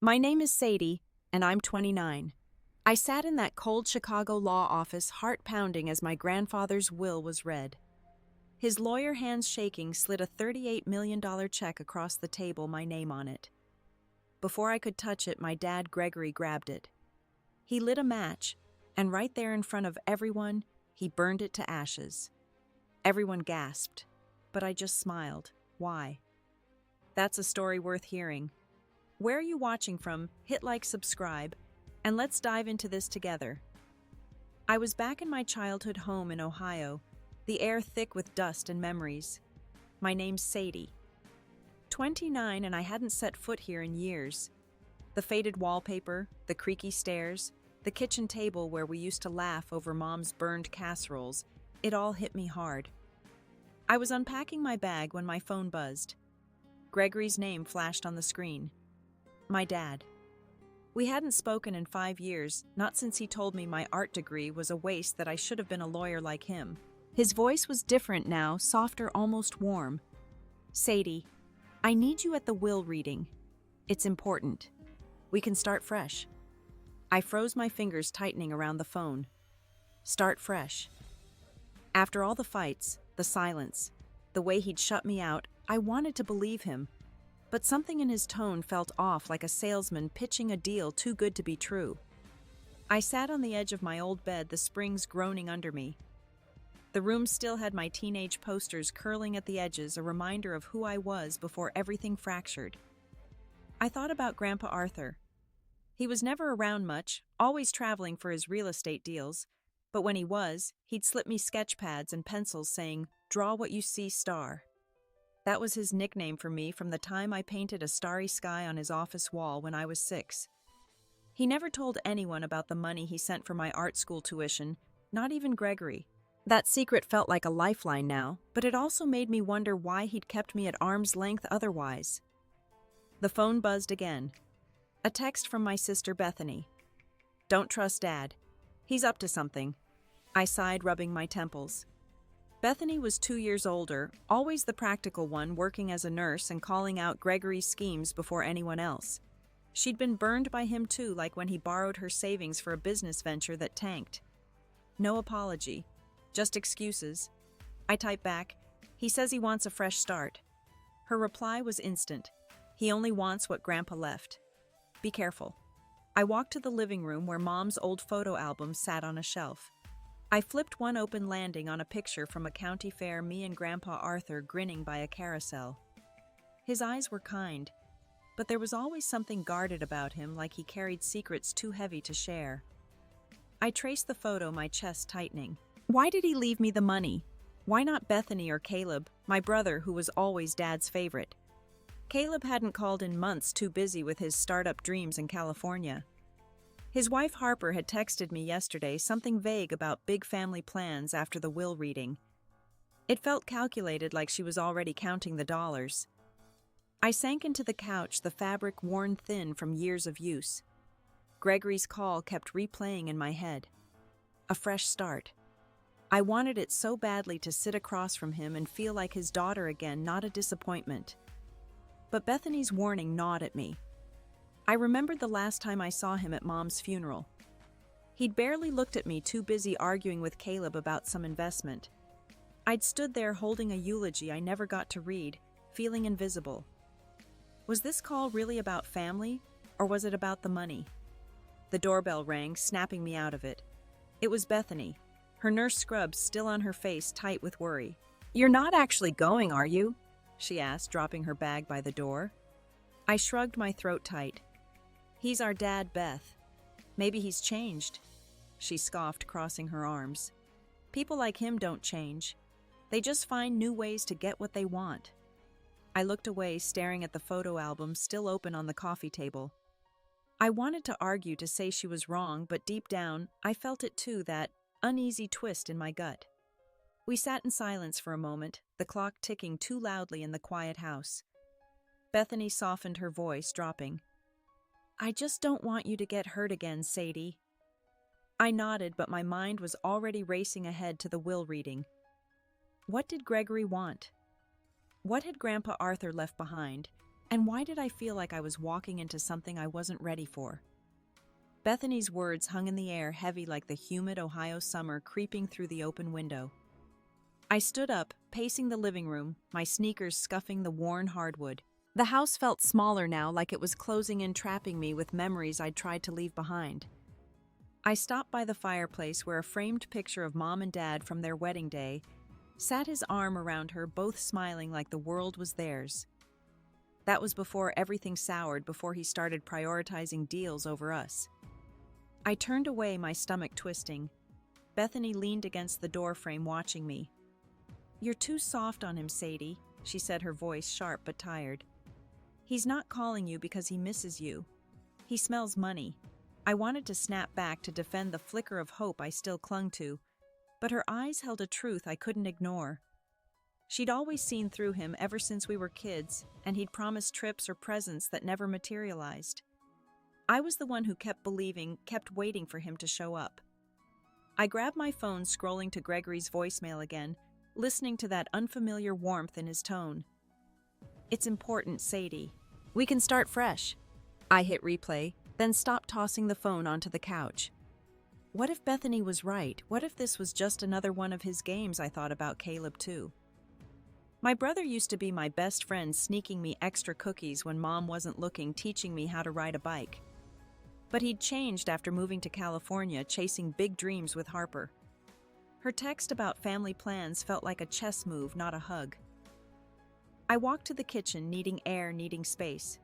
My name is Sadie, and I'm 29. I sat in that cold Chicago law office, heart pounding as my grandfather's will was read. His lawyer hands shaking slid a $38 million check across the table, my name on it. Before I could touch it, my dad Gregory grabbed it. He lit a match, and right there in front of everyone, he burned it to ashes. Everyone gasped, but I just smiled. Why? That's a story worth hearing. Where are you watching from? Hit like, subscribe, and let's dive into this together. I was back in my childhood home in Ohio, the air thick with dust and memories. My name's Sadie. 29, and I hadn't set foot here in years. The faded wallpaper, the creaky stairs, the kitchen table where we used to laugh over Mom's burned casseroles, it all hit me hard. I was unpacking my bag when my phone buzzed. Gregory's name flashed on the screen. My dad. We hadn't spoken in 5 years, not since he told me my art degree was a waste, that I should have been a lawyer like him. His voice was different now, softer, almost warm. Sadie, I need you at the will reading. It's important. We can start fresh. I froze, my fingers tightening around the phone. Start fresh. After all the fights, the silence, the way he'd shut me out, I wanted to believe him. But something in his tone felt off, like a salesman pitching a deal too good to be true. I sat on the edge of my old bed, the springs groaning under me. The room still had my teenage posters curling at the edges, a reminder of who I was before everything fractured. I thought about Grandpa Arthur. He was never around much, always traveling for his real estate deals, but when he was, he'd slip me sketch pads and pencils saying, "Draw what you see, star." That was his nickname for me from the time I painted a starry sky on his office wall when I was 6. He never told anyone about the money he sent for my art school tuition, not even Gregory. That secret felt like a lifeline now, but it also made me wonder why he'd kept me at arm's length otherwise. The phone buzzed again. A text from my sister Bethany. Don't trust Dad. He's up to something. I sighed, rubbing my temples. Bethany was 2 years older, always the practical one, working as a nurse and calling out Gregory's schemes before anyone else. She'd been burned by him too, like when he borrowed her savings for a business venture that tanked. No apology, just excuses. I typed back, he says he wants a fresh start. Her reply was instant. He only wants what Grandpa left. Be careful. I walked to the living room where Mom's old photo album sat on a shelf. I flipped one open, landing on a picture from a county fair, me and Grandpa Arthur grinning by a carousel. His eyes were kind, but there was always something guarded about him, like he carried secrets too heavy to share. I traced the photo, my chest tightening. Why did he leave me the money? Why not Bethany or Caleb, my brother who was always Dad's favorite? Caleb hadn't called in months, too busy with his startup dreams in California. His wife Harper had texted me yesterday, something vague about big family plans after the will reading. It felt calculated, like she was already counting the dollars. I sank into the couch, the fabric worn thin from years of use. Gregory's call kept replaying in my head. A fresh start. I wanted it so badly to sit across from him and feel like his daughter again, not a disappointment. But Bethany's warning gnawed at me. I remembered the last time I saw him at Mom's funeral. He'd barely looked at me, too busy arguing with Caleb about some investment. I'd stood there holding a eulogy I never got to read, feeling invisible. Was this call really about family, or was it about the money? The doorbell rang, snapping me out of it. It was Bethany, her nurse scrubs still on her face, tight with worry. "You're not actually going, are you?" she asked, dropping her bag by the door. I shrugged, my throat tight. "He's our dad, Beth. Maybe he's changed," she scoffed, crossing her arms. "People like him don't change. They just find new ways to get what they want." I looked away, staring at the photo album still open on the coffee table. I wanted to argue, to say she was wrong, but deep down, I felt it too, that uneasy twist in my gut. We sat in silence for a moment, the clock ticking too loudly in the quiet house. Bethany softened, her voice dropping. "I just don't want you to get hurt again, Sadie." I nodded, but my mind was already racing ahead to the will reading. What did Gregory want? What had Grandpa Arthur left behind? And why did I feel like I was walking into something I wasn't ready for? Bethany's words hung in the air, heavy like the humid Ohio summer creeping through the open window. I stood up, pacing the living room, my sneakers scuffing the worn hardwood. The house felt smaller now, like it was closing in, trapping me with memories I'd tried to leave behind. I stopped by the fireplace where a framed picture of Mom and Dad from their wedding day sat, his arm around her, both smiling like the world was theirs. That was before everything soured, before he started prioritizing deals over us. I turned away, my stomach twisting. Bethany leaned against the doorframe, watching me. "You're too soft on him, Sadie," she said, her voice sharp but tired. "He's not calling you because he misses you. He smells money." I wanted to snap back to defend the flicker of hope I still clung to, but her eyes held a truth I couldn't ignore. She'd always seen through him ever since we were kids, and he'd promised trips or presents that never materialized. I was the one who kept believing, kept waiting for him to show up. I grabbed my phone, scrolling to Gregory's voicemail again, listening to that unfamiliar warmth in his tone. "It's important, Sadie. We can start fresh." I hit replay, then stopped, tossing the phone onto the couch. What if Bethany was right? What if this was just another one of his games? I thought about Caleb too. My brother used to be my best friend, sneaking me extra cookies when Mom wasn't looking, teaching me how to ride a bike. But he'd changed after moving to California, chasing big dreams with Harper. Her text about family plans felt like a chess move, not a hug. I walked to the kitchen, needing air, needing space.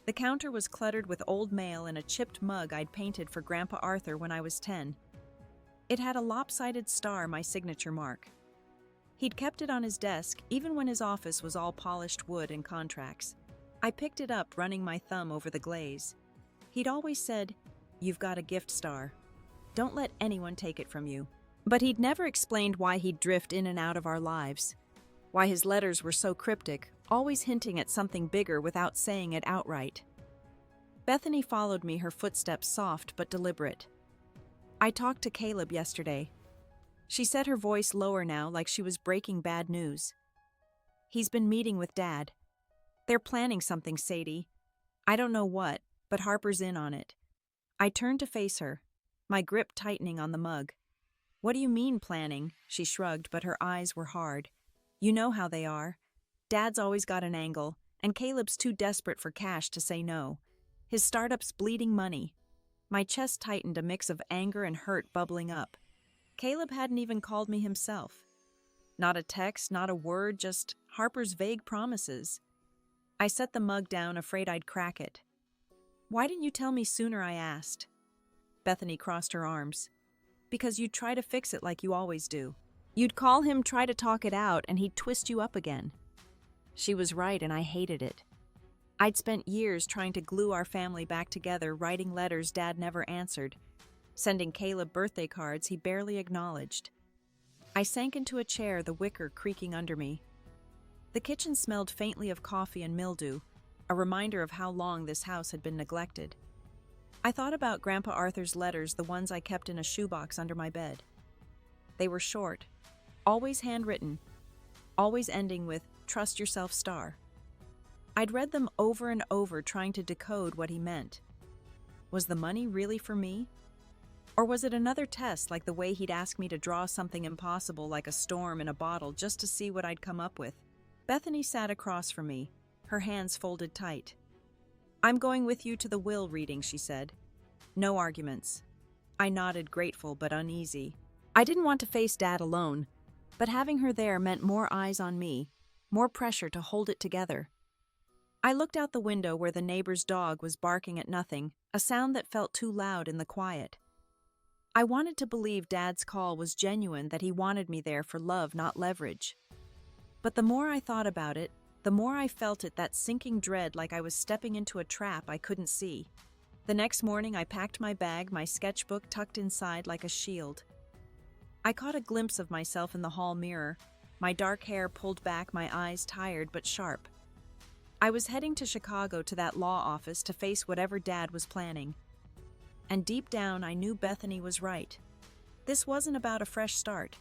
The counter was cluttered with old mail and a chipped mug I'd painted for Grandpa Arthur when I was 10. It had a lopsided star, my signature mark. He'd kept it on his desk, even when his office was all polished wood and contracts. I picked it up, running my thumb over the glaze. He'd always said, "You've got a gift star. Don't let anyone take it from you." But he'd never explained why he'd drift in and out of our lives. Why his letters were so cryptic, always hinting at something bigger without saying it outright. Bethany followed me, her footsteps soft but deliberate. "I talked to Caleb yesterday." She said, her voice lower now, like she was breaking bad news. "He's been meeting with Dad. They're planning something, Sadie. I don't know what, but Harper's in on it." I turned to face her, my grip tightening on the mug. "What do you mean, planning?" She shrugged, but her eyes were hard. "You know how they are. Dad's always got an angle, and Caleb's too desperate for cash to say no. His startup's bleeding money." My chest tightened, a mix of anger and hurt bubbling up. Caleb hadn't even called me himself. Not a text, not a word, just Harper's vague promises. I set the mug down, afraid I'd crack it. "Why didn't you tell me sooner?" I asked. Bethany crossed her arms. "Because you'd try to fix it like you always do. You'd call him, try to talk it out, and he'd twist you up again." She was right, and I hated it. I'd spent years trying to glue our family back together, writing letters Dad never answered, sending Caleb birthday cards he barely acknowledged. I sank into a chair, the wicker creaking under me. The kitchen smelled faintly of coffee and mildew, a reminder of how long this house had been neglected. I thought about Grandpa Arthur's letters, the ones I kept in a shoebox under my bed. They were short, always handwritten, always ending with "Trust yourself, star." I'd read them over and over, trying to decode what he meant. Was the money really for me? Or was it another test, like the way he'd ask me to draw something impossible, like a storm in a bottle, just to see what I'd come up with? Bethany sat across from me, her hands folded tight. "I'm going with you to the will reading," she said. "No arguments." I nodded, grateful but uneasy. I didn't want to face Dad alone, but having her there meant more eyes on me, more pressure to hold it together. I looked out the window where the neighbor's dog was barking at nothing, a sound that felt too loud in the quiet. I wanted to believe Dad's call was genuine, that he wanted me there for love, not leverage. But the more I thought about it, the more I felt it, that sinking dread, like I was stepping into a trap I couldn't see. The next morning I packed my bag, my sketchbook tucked inside like a shield. I caught a glimpse of myself in the hall mirror, my dark hair pulled back, my eyes tired but sharp. I was heading to Chicago, to that law office, to face whatever Dad was planning. And deep down, I knew Bethany was right. This wasn't about a fresh start.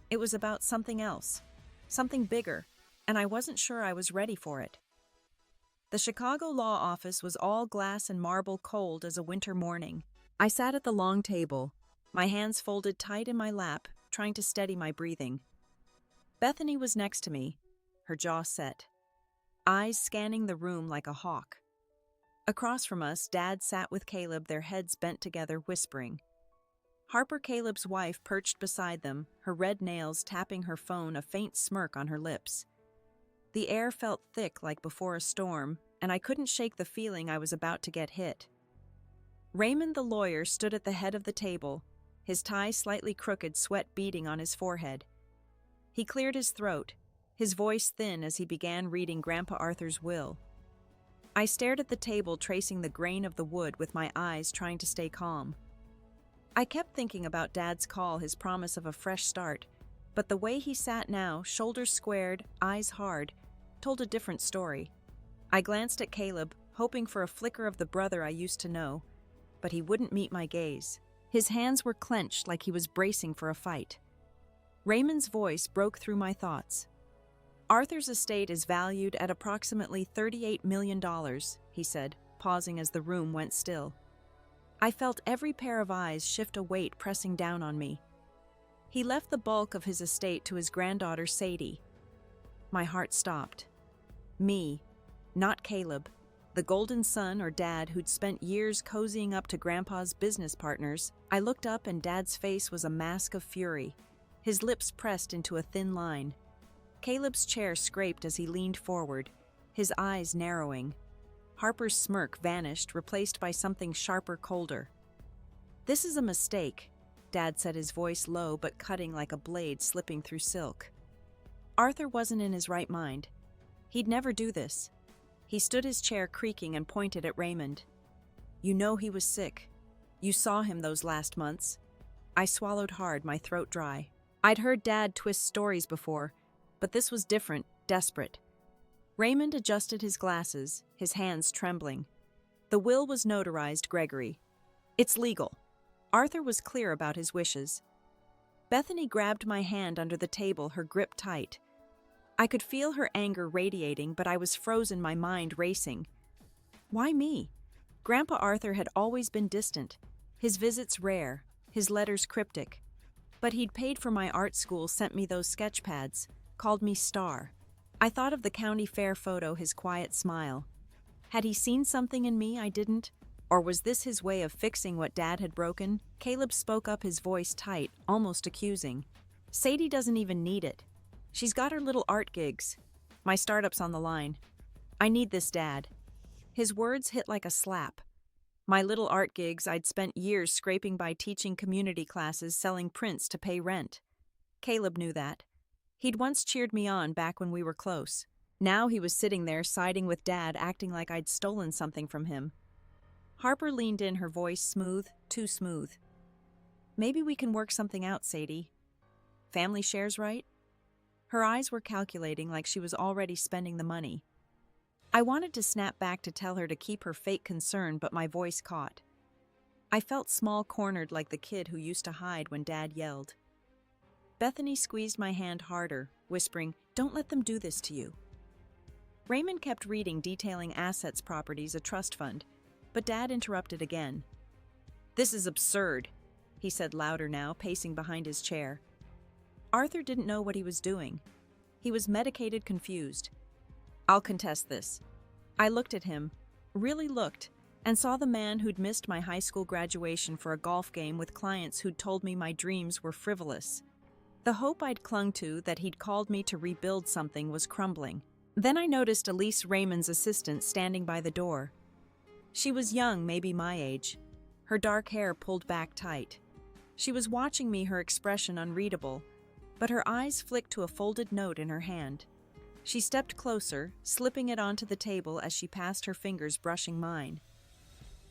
It was about something else, something bigger, and I wasn't sure I was ready for it. The Chicago law office was all glass and marble, cold as a winter morning. I sat at the long table, my hands folded tight in my lap, trying to steady my breathing. Bethany was next to me, her jaw set, eyes scanning the room like a hawk. Across from us, Dad sat with Caleb, their heads bent together, whispering. Harper, Caleb's wife, perched beside them, her red nails tapping her phone, a faint smirk on her lips. The air felt thick like before a storm, and I couldn't shake the feeling I was about to get hit. Raymond, the lawyer, stood at the head of the table, his tie slightly crooked, sweat beading on his forehead. He cleared his throat, his voice thin as he began reading Grandpa Arthur's will. I stared at the table, tracing the grain of the wood with my eyes, trying to stay calm. I kept thinking about Dad's call, his promise of a fresh start, but the way he sat now, shoulders squared, eyes hard, told a different story. I glanced at Caleb, hoping for a flicker of the brother I used to know, but he wouldn't meet my gaze. His hands were clenched like he was bracing for a fight. Raymond's voice broke through my thoughts. Arthur's estate is valued at approximately $38 million, he said, pausing as the room went still. I felt every pair of eyes shift, a weight pressing down on me. He left the bulk of his estate to his granddaughter Sadie. My heart stopped. Me, not Caleb, the golden son or Dad who'd spent years cozying up to Grandpa's business partners. I looked up and Dad's face was a mask of fury, his lips pressed into a thin line. Caleb's chair scraped as he leaned forward, his eyes narrowing. Harper's smirk vanished, replaced by something sharper, colder. "This is a mistake," Dad said, his voice low but cutting like a blade slipping through silk. Arthur wasn't in his right mind. He'd never do this. He stood his chair creaking and pointed at Raymond. "You know he was sick. You saw him those last months." I swallowed hard, my throat dry. I'd heard Dad twist stories before, but this was different, desperate. Raymond adjusted his glasses, his hands trembling. "The will was notarized, Gregory. It's legal." Arthur was clear about his wishes. Bethany grabbed my hand under the table, her grip tight. I could feel her anger radiating, but I was frozen, my mind racing. Why me? Grandpa Arthur had always been distant, his visits rare, his letters cryptic. But he'd paid for my art school, sent me those sketch pads, called me Star. I thought of the county fair photo, his quiet smile. Had he seen something in me I didn't? Or was this his way of fixing what Dad had broken? Caleb spoke up, his voice tight, almost accusing. "Sadie doesn't even need it. She's got her little art gigs. My startup's on the line. I need this, Dad." His words hit like a slap. My little art gigs, I'd spent years scraping by teaching community classes, selling prints to pay rent. Caleb knew that. He'd once cheered me on back when we were close. Now he was sitting there siding with Dad, acting like I'd stolen something from him. Harper leaned in, her voice smooth, too smooth. "Maybe we can work something out, Sadie. Family shares, right?" Her eyes were calculating, like she was already spending the money. I wanted to snap back to tell her to keep her fake concern, but my voice caught. I felt small, cornered, like the kid who used to hide when Dad yelled. Bethany squeezed my hand harder, whispering, "Don't let them do this to you." Raymond kept reading, detailing assets, properties, a trust fund, but Dad interrupted again. "This is absurd," he said louder now, pacing behind his chair. Arthur didn't know what he was doing. He was medicated, confused. "I'll contest this." I looked at him, really looked, and saw the man who'd missed my high school graduation for a golf game with clients who'd told me my dreams were frivolous. The hope I'd clung to, that he'd called me to rebuild something, was crumbling. Then I noticed Elise, Raymond's assistant, standing by the door. She was young, maybe my age, her dark hair pulled back tight. She was watching me, her expression unreadable, but her eyes flicked to a folded note in her hand. She stepped closer, slipping it onto the table as she passed her fingers brushing mine.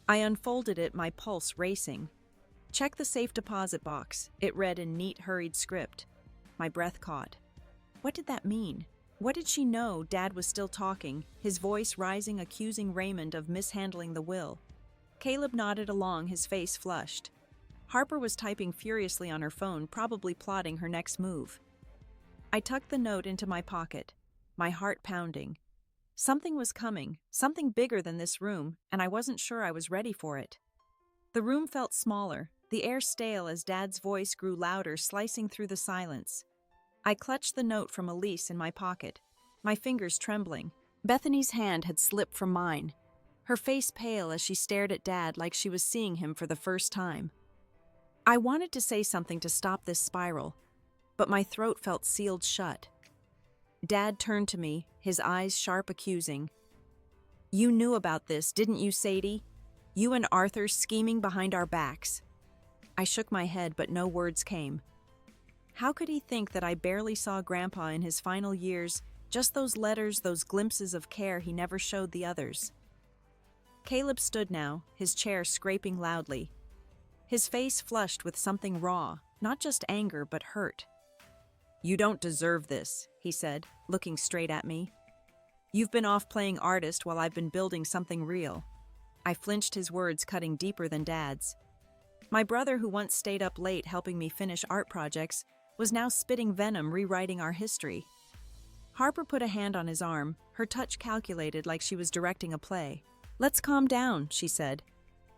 I unfolded it, my pulse racing. "Check the safe deposit box," it read in neat, hurried script. My breath caught. What did that mean? What did she know? Dad was still talking, his voice rising, accusing Raymond of mishandling the will. Caleb nodded along, his face flushed. Harper was typing furiously on her phone, probably plotting her next move. I tucked the note into my pocket, my heart pounding. Something was coming, something bigger than this room, and I wasn't sure I was ready for it. The room felt smaller, the air stale as Dad's voice grew louder, slicing through the silence. I clutched the note from Elise in my pocket, my fingers trembling. Bethany's hand had slipped from mine, her face pale as she stared at Dad like she was seeing him for the first time. I wanted to say something to stop this spiral, but my throat felt sealed shut. Dad turned to me, his eyes sharp, accusing. "You knew about this, didn't you, Sadie? You and Arthur scheming behind our backs." I shook my head, but no words came. How could he think that I barely saw Grandpa in his final years, just those letters, those glimpses of care he never showed the others? Caleb stood now, his chair scraping loudly. His face flushed with something raw, not just anger, but hurt. "You don't deserve this," he said, looking straight at me. "You've been off playing artist while I've been building something real." I flinched, his words cutting deeper than Dad's. My brother, who once stayed up late helping me finish art projects, was now spitting venom, rewriting our history. Harper put a hand on his arm, her touch calculated like she was directing a play. "Let's calm down," she said,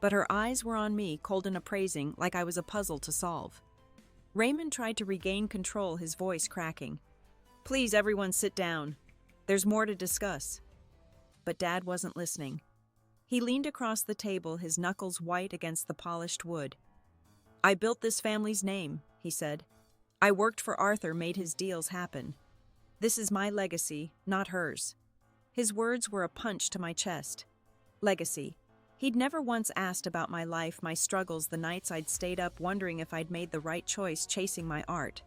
but her eyes were on me, cold and appraising, like I was a puzzle to solve. Raymond tried to regain control, his voice cracking. "Please, everyone sit down. There's more to discuss." But Dad wasn't listening. He leaned across the table, his knuckles white against the polished wood. "I built this family's name," he said. "I worked for Arthur, made his deals happen. This is my legacy, not hers." His words were a punch to my chest. Legacy. He'd never once asked about my life, my struggles, the nights I'd stayed up wondering if I'd made the right choice chasing my art.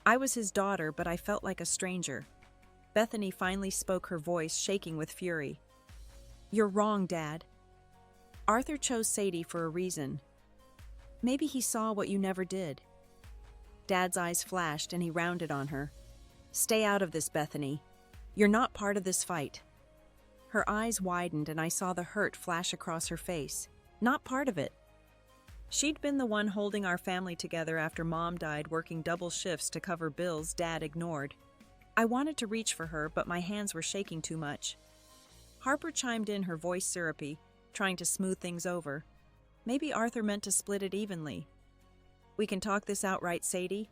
I was his daughter, but I felt like a stranger. Bethany finally spoke, her voice shaking with fury. "You're wrong, Dad. Arthur chose Sadie for a reason. Maybe he saw what you never did." Dad's eyes flashed and he rounded on her. "Stay out of this, Bethany. You're not part of this fight." Her eyes widened and I saw the hurt flash across her face. Not part of it. She'd been the one holding our family together after Mom died, working double shifts to cover bills Dad ignored. I wanted to reach for her, but my hands were shaking too much. Harper chimed in, her voice syrupy, trying to smooth things over. Maybe Arthur meant to split it evenly. "We can talk this out, right, Sadie?"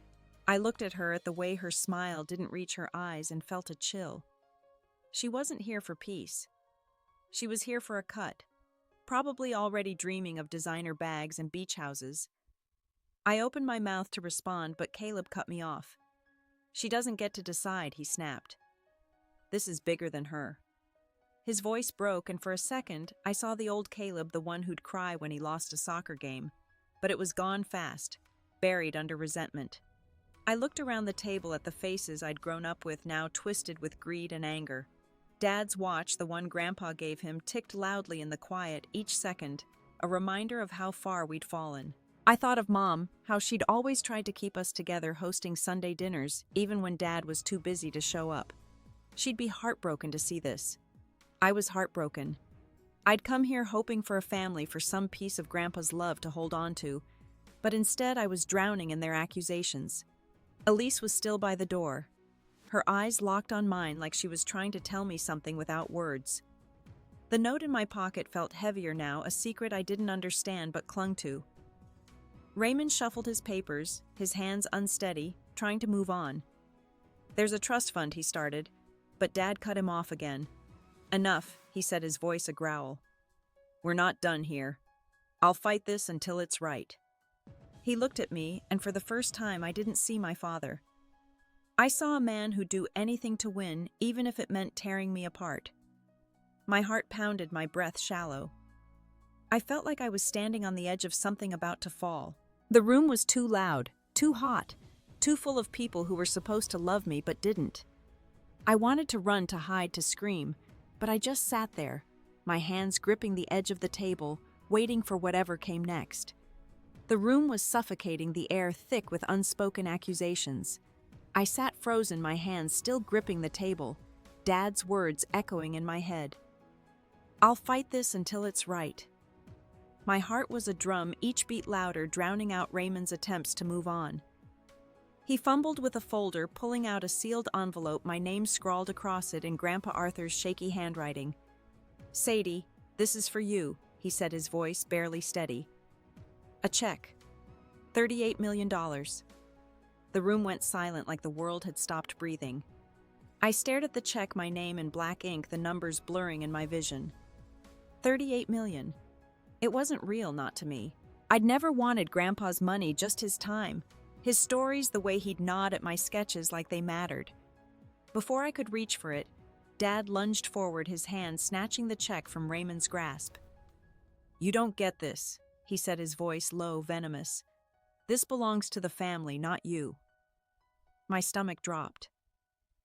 I looked at her, at the way her smile didn't reach her eyes, and felt a chill. She wasn't here for peace. She was here for a cut, probably already dreaming of designer bags and beach houses. I opened my mouth to respond, but Caleb cut me off. "She doesn't get to decide," he snapped. "This is bigger than her." His voice broke, and for a second, I saw the old Caleb, the one who'd cry when he lost a soccer game. But it was gone fast, buried under resentment. I looked around the table at the faces I'd grown up with, now twisted with greed and anger. Dad's watch, the one Grandpa gave him, ticked loudly in the quiet each second, a reminder of how far we'd fallen. I thought of Mom, how she'd always tried to keep us together, hosting Sunday dinners, even when Dad was too busy to show up. She'd be heartbroken to see this. I was heartbroken. I'd come here hoping for a family, for some piece of Grandpa's love to hold on to, but instead I was drowning in their accusations. Elise was still by the door. Her eyes locked on mine like she was trying to tell me something without words. The note in my pocket felt heavier now, a secret I didn't understand but clung to. Raymond shuffled his papers, his hands unsteady, trying to move on. "There's a trust fund," he started, but Dad cut him off again. "Enough," he said, his voice a growl. "We're not done here. I'll fight this until it's right." He looked at me, and for the first time I didn't see my father. I saw a man who'd do anything to win, even if it meant tearing me apart. My heart pounded, my breath shallow. I felt like I was standing on the edge of something about to fall. The room was too loud, too hot, too full of people who were supposed to love me but didn't. I wanted to run, to hide, to scream, but I just sat there, my hands gripping the edge of the table, waiting for whatever came next. The room was suffocating, the air thick with unspoken accusations. I sat frozen, my hands still gripping the table, Dad's words echoing in my head. "I'll fight this until it's right." My heart was a drum, each beat louder, drowning out Raymond's attempts to move on. He fumbled with a folder, pulling out a sealed envelope, my name scrawled across it in Grandpa Arthur's shaky handwriting. "Sadie, this is for you," he said, his voice barely steady. "A check. $38 million. The room went silent, like the world had stopped breathing. I stared at the check, my name in black ink, the numbers blurring in my vision. 38 million. It wasn't real, not to me. I'd never wanted Grandpa's money, just his time. His stories, the way he'd nod at my sketches like they mattered. Before I could reach for it, Dad lunged forward, his hand snatching the check from Raymond's grasp. "You don't get this," he said, his voice low, venomous. "This belongs to the family, not you." My stomach dropped.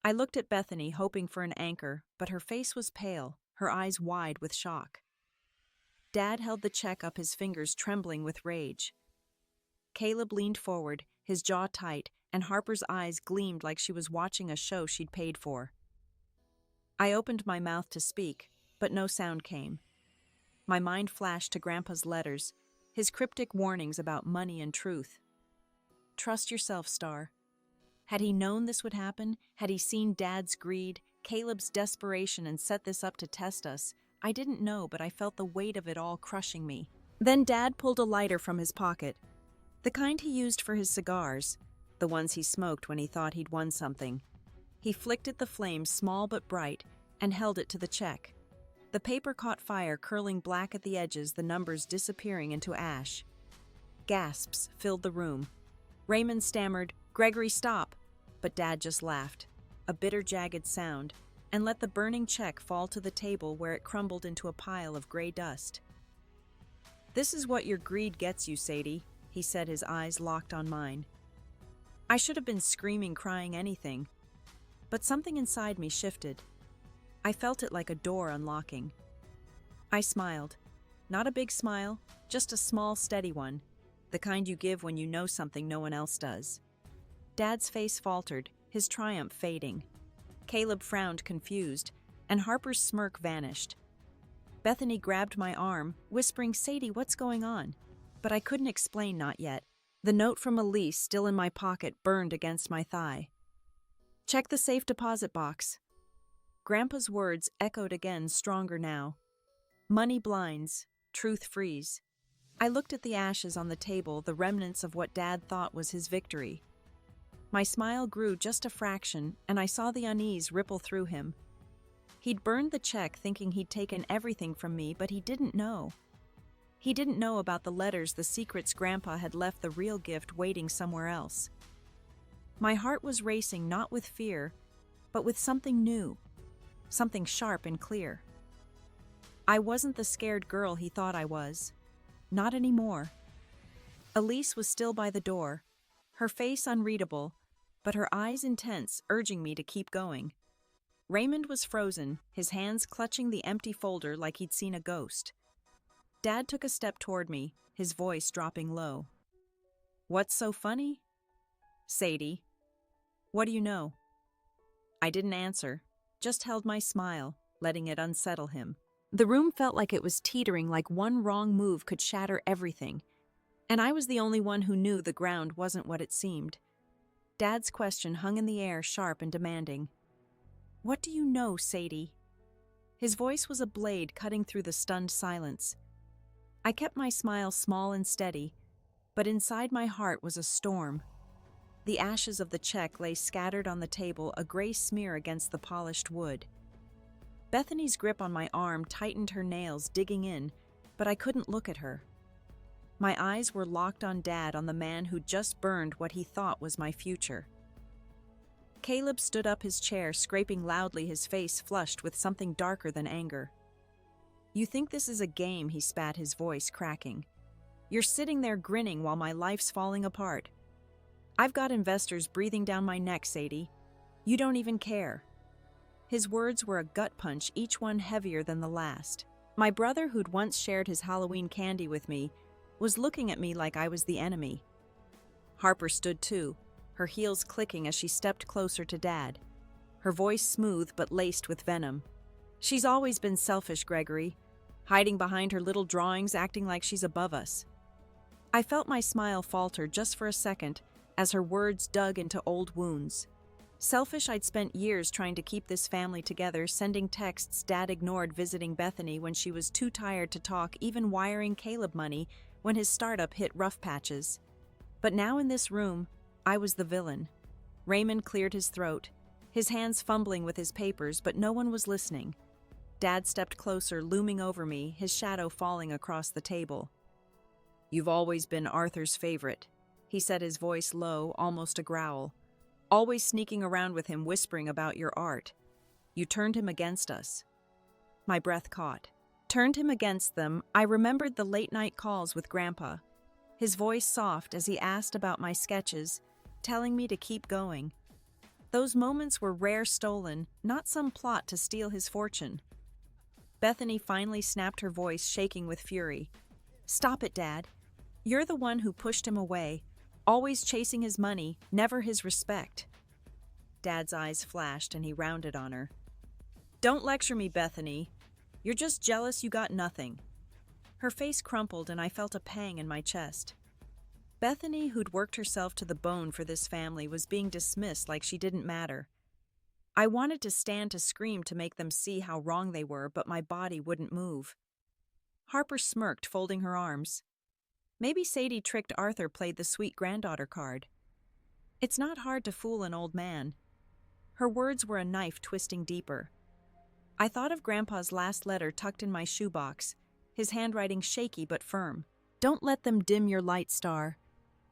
I looked at Bethany, hoping for an anchor, but her face was pale, her eyes wide with shock. Dad held the check up, his fingers trembling with rage. Caleb leaned forward, his jaw tight, and Harper's eyes gleamed like she was watching a show she'd paid for. I opened my mouth to speak, but no sound came. My mind flashed to Grandpa's letters, his cryptic warnings about money and truth. Trust yourself, Star. Had he known this would happen? Had he seen Dad's greed, Caleb's desperation, and set this up to test us? I didn't know, but I felt the weight of it all crushing me. Then Dad pulled a lighter from his pocket. The kind he used for his cigars, the ones he smoked when he thought he'd won something. He flicked at the flame, small but bright, and held it to the check. The paper caught fire, curling black at the edges, the numbers disappearing into ash. Gasps filled the room. Raymond stammered, "Gregory, stop!" But Dad just laughed, a bitter, jagged sound, and let the burning check fall to the table, where it crumbled into a pile of gray dust. "This is what your greed gets you, Sadie," he said, his eyes locked on mine. I should have been screaming, crying, anything. But something inside me shifted. I felt it like a door unlocking. I smiled. Not a big smile, just a small, steady one, the kind you give when you know something no one else does. Dad's face faltered, his triumph fading. Caleb frowned, confused, and Harper's smirk vanished. Bethany grabbed my arm, whispering, "Sadie, what's going on?" But I couldn't explain, not yet. The note from Elise, still in my pocket, burned against my thigh. "Check the safe deposit box." Grandpa's words echoed again, stronger now. Money blinds, truth frees. I looked at the ashes on the table, the remnants of what Dad thought was his victory. My smile grew just a fraction, and I saw the unease ripple through him. He'd burned the check thinking he'd taken everything from me, but he didn't know. He didn't know about the letters, the secrets Grandpa had left, the real gift waiting somewhere else. My heart was racing, not with fear, but with something new, something sharp and clear. I wasn't the scared girl he thought I was. Not anymore. Elise was still by the door, her face unreadable, but her eyes intense, urging me to keep going. Raymond was frozen, his hands clutching the empty folder like he'd seen a ghost. Dad took a step toward me, his voice dropping low. "What's so funny?" "Sadie, what do you know?" I didn't answer, just held my smile, letting it unsettle him. The room felt like it was teetering, like one wrong move could shatter everything. And I was the only one who knew the ground wasn't what it seemed. Dad's question hung in the air, sharp and demanding. "What do you know, Sadie?" His voice was a blade cutting through the stunned silence. I kept my smile small and steady, but inside my heart was a storm. The ashes of the check lay scattered on the table, a gray smear against the polished wood. Bethany's grip on my arm tightened, her nails digging in, but I couldn't look at her. My eyes were locked on Dad, on the man who'd just burned what he thought was my future. Caleb stood up, his chair scraping loudly, his face flushed with something darker than anger. "You think this is a game," he spat, his voice cracking. "You're sitting there grinning while my life's falling apart. I've got investors breathing down my neck, Sadie. You don't even care." His words were a gut punch, each one heavier than the last. My brother, who'd once shared his Halloween candy with me, was looking at me like I was the enemy. Harper stood too, her heels clicking as she stepped closer to Dad, her voice smooth but laced with venom. "She's always been selfish, Gregory, hiding behind her little drawings, acting like she's above us." I felt my smile falter just for a second, as her words dug into old wounds. Selfish, I'd spent years trying to keep this family together, sending texts Dad ignored, visiting Bethany when she was too tired to talk, even wiring Caleb money when his startup hit rough patches. But now in this room, I was the villain. Raymond cleared his throat, his hands fumbling with his papers, but no one was listening. Dad stepped closer, looming over me, his shadow falling across the table. "You've always been Arthur's favorite," he said, his voice low, almost a growl. "Always sneaking around with him, whispering about your art. You turned him against us." My breath caught. Turned him against them. I remembered the late-night calls with Grandpa, his voice soft as he asked about my sketches, telling me to keep going. Those moments were rare, stolen, not some plot to steal his fortune. Bethany finally snapped, her voice shaking with fury. "Stop it, Dad. You're the one who pushed him away, always chasing his money, never his respect." Dad's eyes flashed and he rounded on her. "Don't lecture me, Bethany. You're just jealous you got nothing." Her face crumpled and I felt a pang in my chest. Bethany, who'd worked herself to the bone for this family, was being dismissed like she didn't matter. I wanted to stand to scream to make them see how wrong they were, but my body wouldn't move. Harper smirked, folding her arms. Maybe Sadie tricked Arthur, played the sweet granddaughter card. It's not hard to fool an old man. Her words were a knife twisting deeper. I thought of Grandpa's last letter tucked in my shoebox, his handwriting shaky but firm. "Don't let them dim your light, Star."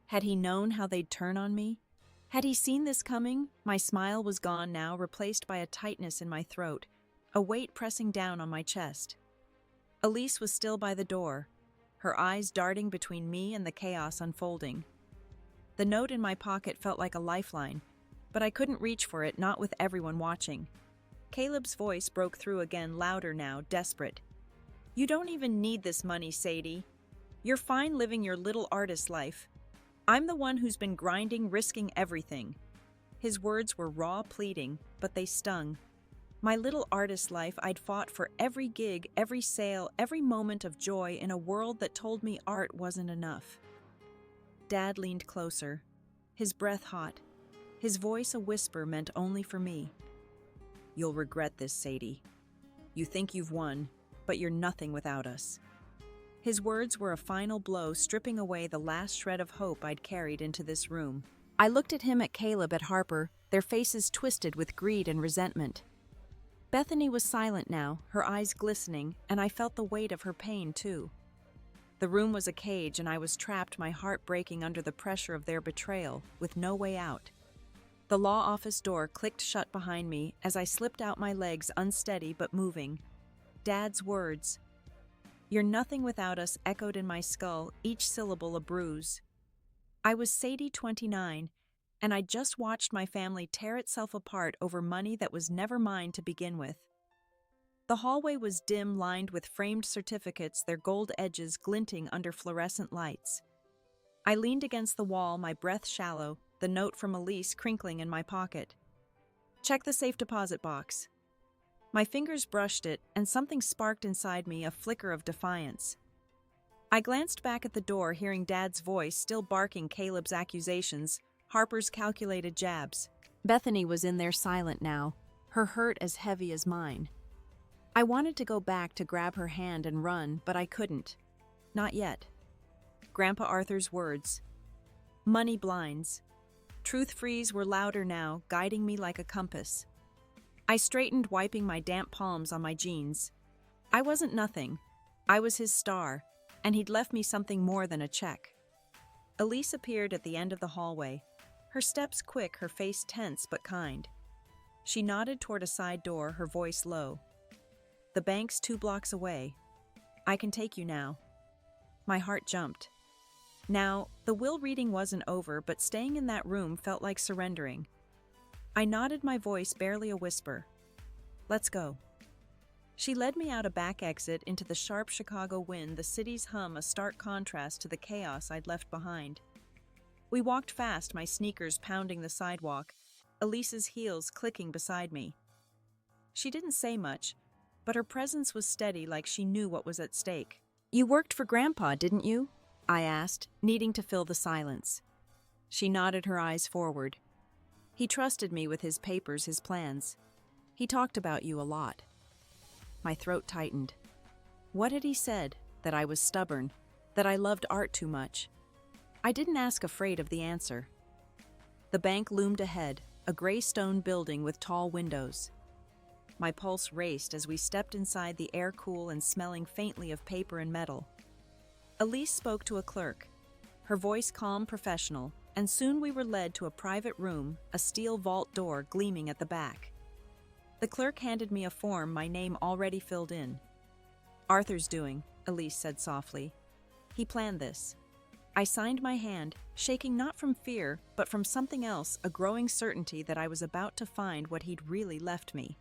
Had he known how they'd turn on me? Had he seen this coming? My smile was gone now, replaced by a tightness in my throat, a weight pressing down on my chest. Elise was still by the door, her eyes darting between me and the chaos unfolding. The note in my pocket felt like a lifeline, but I couldn't reach for it, not with everyone watching. Caleb's voice broke through again, louder now, desperate. "You don't even need this money, Sadie. You're fine living your little artist life. I'm the one who's been grinding, risking everything." His words were raw, pleading, but they stung. My little artist life, I'd fought for every gig, every sale, every moment of joy in a world that told me art wasn't enough. Dad leaned closer, his breath hot, his voice a whisper meant only for me. "You'll regret this, Sadie. You think you've won, but you're nothing without us." His words were a final blow, stripping away the last shred of hope I'd carried into this room. I looked at him, at Caleb, at Harper, their faces twisted with greed and resentment. Bethany was silent now, her eyes glistening, and I felt the weight of her pain, too. The room was a cage, and I was trapped, my heart breaking under the pressure of their betrayal, with no way out. The law office door clicked shut behind me as I slipped out, my legs unsteady but moving. Dad's words, "You're nothing without us," echoed in my skull, each syllable a bruise. I was Sadie, 29, and I'd just watched my family tear itself apart over money that was never mine to begin with. The hallway was dim, lined with framed certificates, their gold edges glinting under fluorescent lights. I leaned against the wall, my breath shallow, the note from Elise crinkling in my pocket. "Check the safe deposit box." My fingers brushed it, and something sparked inside me, a flicker of defiance. I glanced back at the door, hearing Dad's voice still barking Caleb's accusations, Harper's calculated jabs. Bethany was in there, silent now, her hurt as heavy as mine. I wanted to go back to grab her hand and run, but I couldn't. Not yet. Grandpa Arthur's words. "Money blinds." Truth frees were louder now, guiding me like a compass. I straightened, wiping my damp palms on my jeans. I wasn't nothing. I was his star, and he'd left me something more than a check. Elise appeared at the end of the hallway, her steps quick, her face tense but kind. She nodded toward a side door, her voice low. "The bank's 2 blocks away. I can take you now." My heart jumped. Now, the will reading wasn't over, but staying in that room felt like surrendering. I nodded, my voice barely a whisper. "Let's go." She led me out a back exit into the sharp Chicago wind, the city's hum a stark contrast to the chaos I'd left behind. We walked fast, my sneakers pounding the sidewalk, Elise's heels clicking beside me. She didn't say much, but her presence was steady, like she knew what was at stake. "You worked for Grandpa, didn't you?" I asked, needing to fill the silence. She nodded, her eyes forward. He trusted me with his papers, his plans. He talked about you a lot. My throat tightened. What had he said? That I was stubborn, that I loved art too much. I didn't ask, afraid of the answer. The bank loomed ahead, a gray stone building with tall windows. My pulse raced as we stepped inside, the air cool and smelling faintly of paper and metal. Elise spoke to a clerk, her voice calm, professional, and soon we were led to a private room, a steel vault door gleaming at the back. The clerk handed me a form, my name already filled in. Arthur's doing, Elise said softly. He planned this. I signed my hand, shaking not from fear, but from something else, a growing certainty that I was about to find what he'd really left me.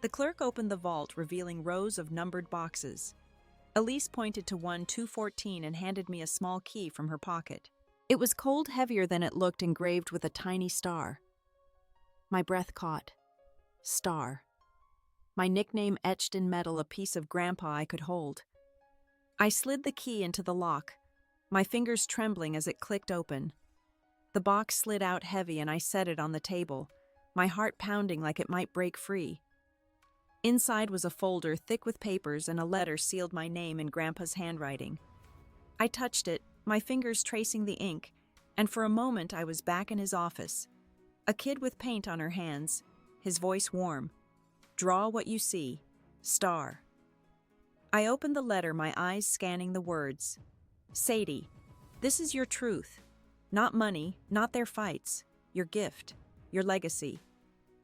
The clerk opened the vault, revealing rows of numbered boxes. Elise pointed to one 214 and handed me a small key from her pocket. It was cold, heavier than it looked, engraved with a tiny star. My breath caught. Star. My nickname etched in metal, a piece of Grandpa I could hold. I slid the key into the lock, my fingers trembling as it clicked open. The box slid out heavy and I set it on the table, my heart pounding like it might break free. Inside was a folder thick with papers, and a letter sealed my name in Grandpa's handwriting. I touched it, my fingers tracing the ink, and for a moment I was back in his office. A kid with paint on her hands, his voice warm. Draw what you see. Star. I opened the letter, my eyes scanning the words. Sadie, this is your truth. Not money, not their fights. Your gift, your legacy.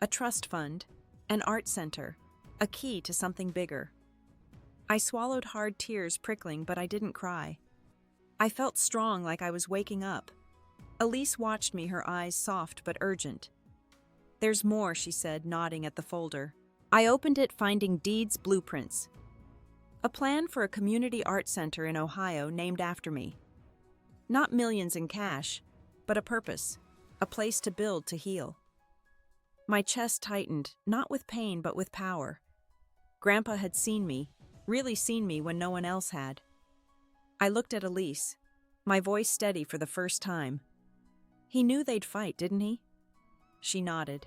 A trust fund, an art center, a key to something bigger. I swallowed hard, tears prickling, but I didn't cry. I felt strong, like I was waking up. Elise watched me, her eyes soft but urgent. There's more, she said, nodding at the folder. I opened it, finding deeds, blueprints. A plan for a community art center in Ohio named after me. Not millions in cash, but a purpose, a place to build, to heal. My chest tightened, not with pain but with power. Grandpa had seen me, really seen me when no one else had. I looked at Elise, my voice steady for the first time. He knew they'd fight, didn't he? She nodded.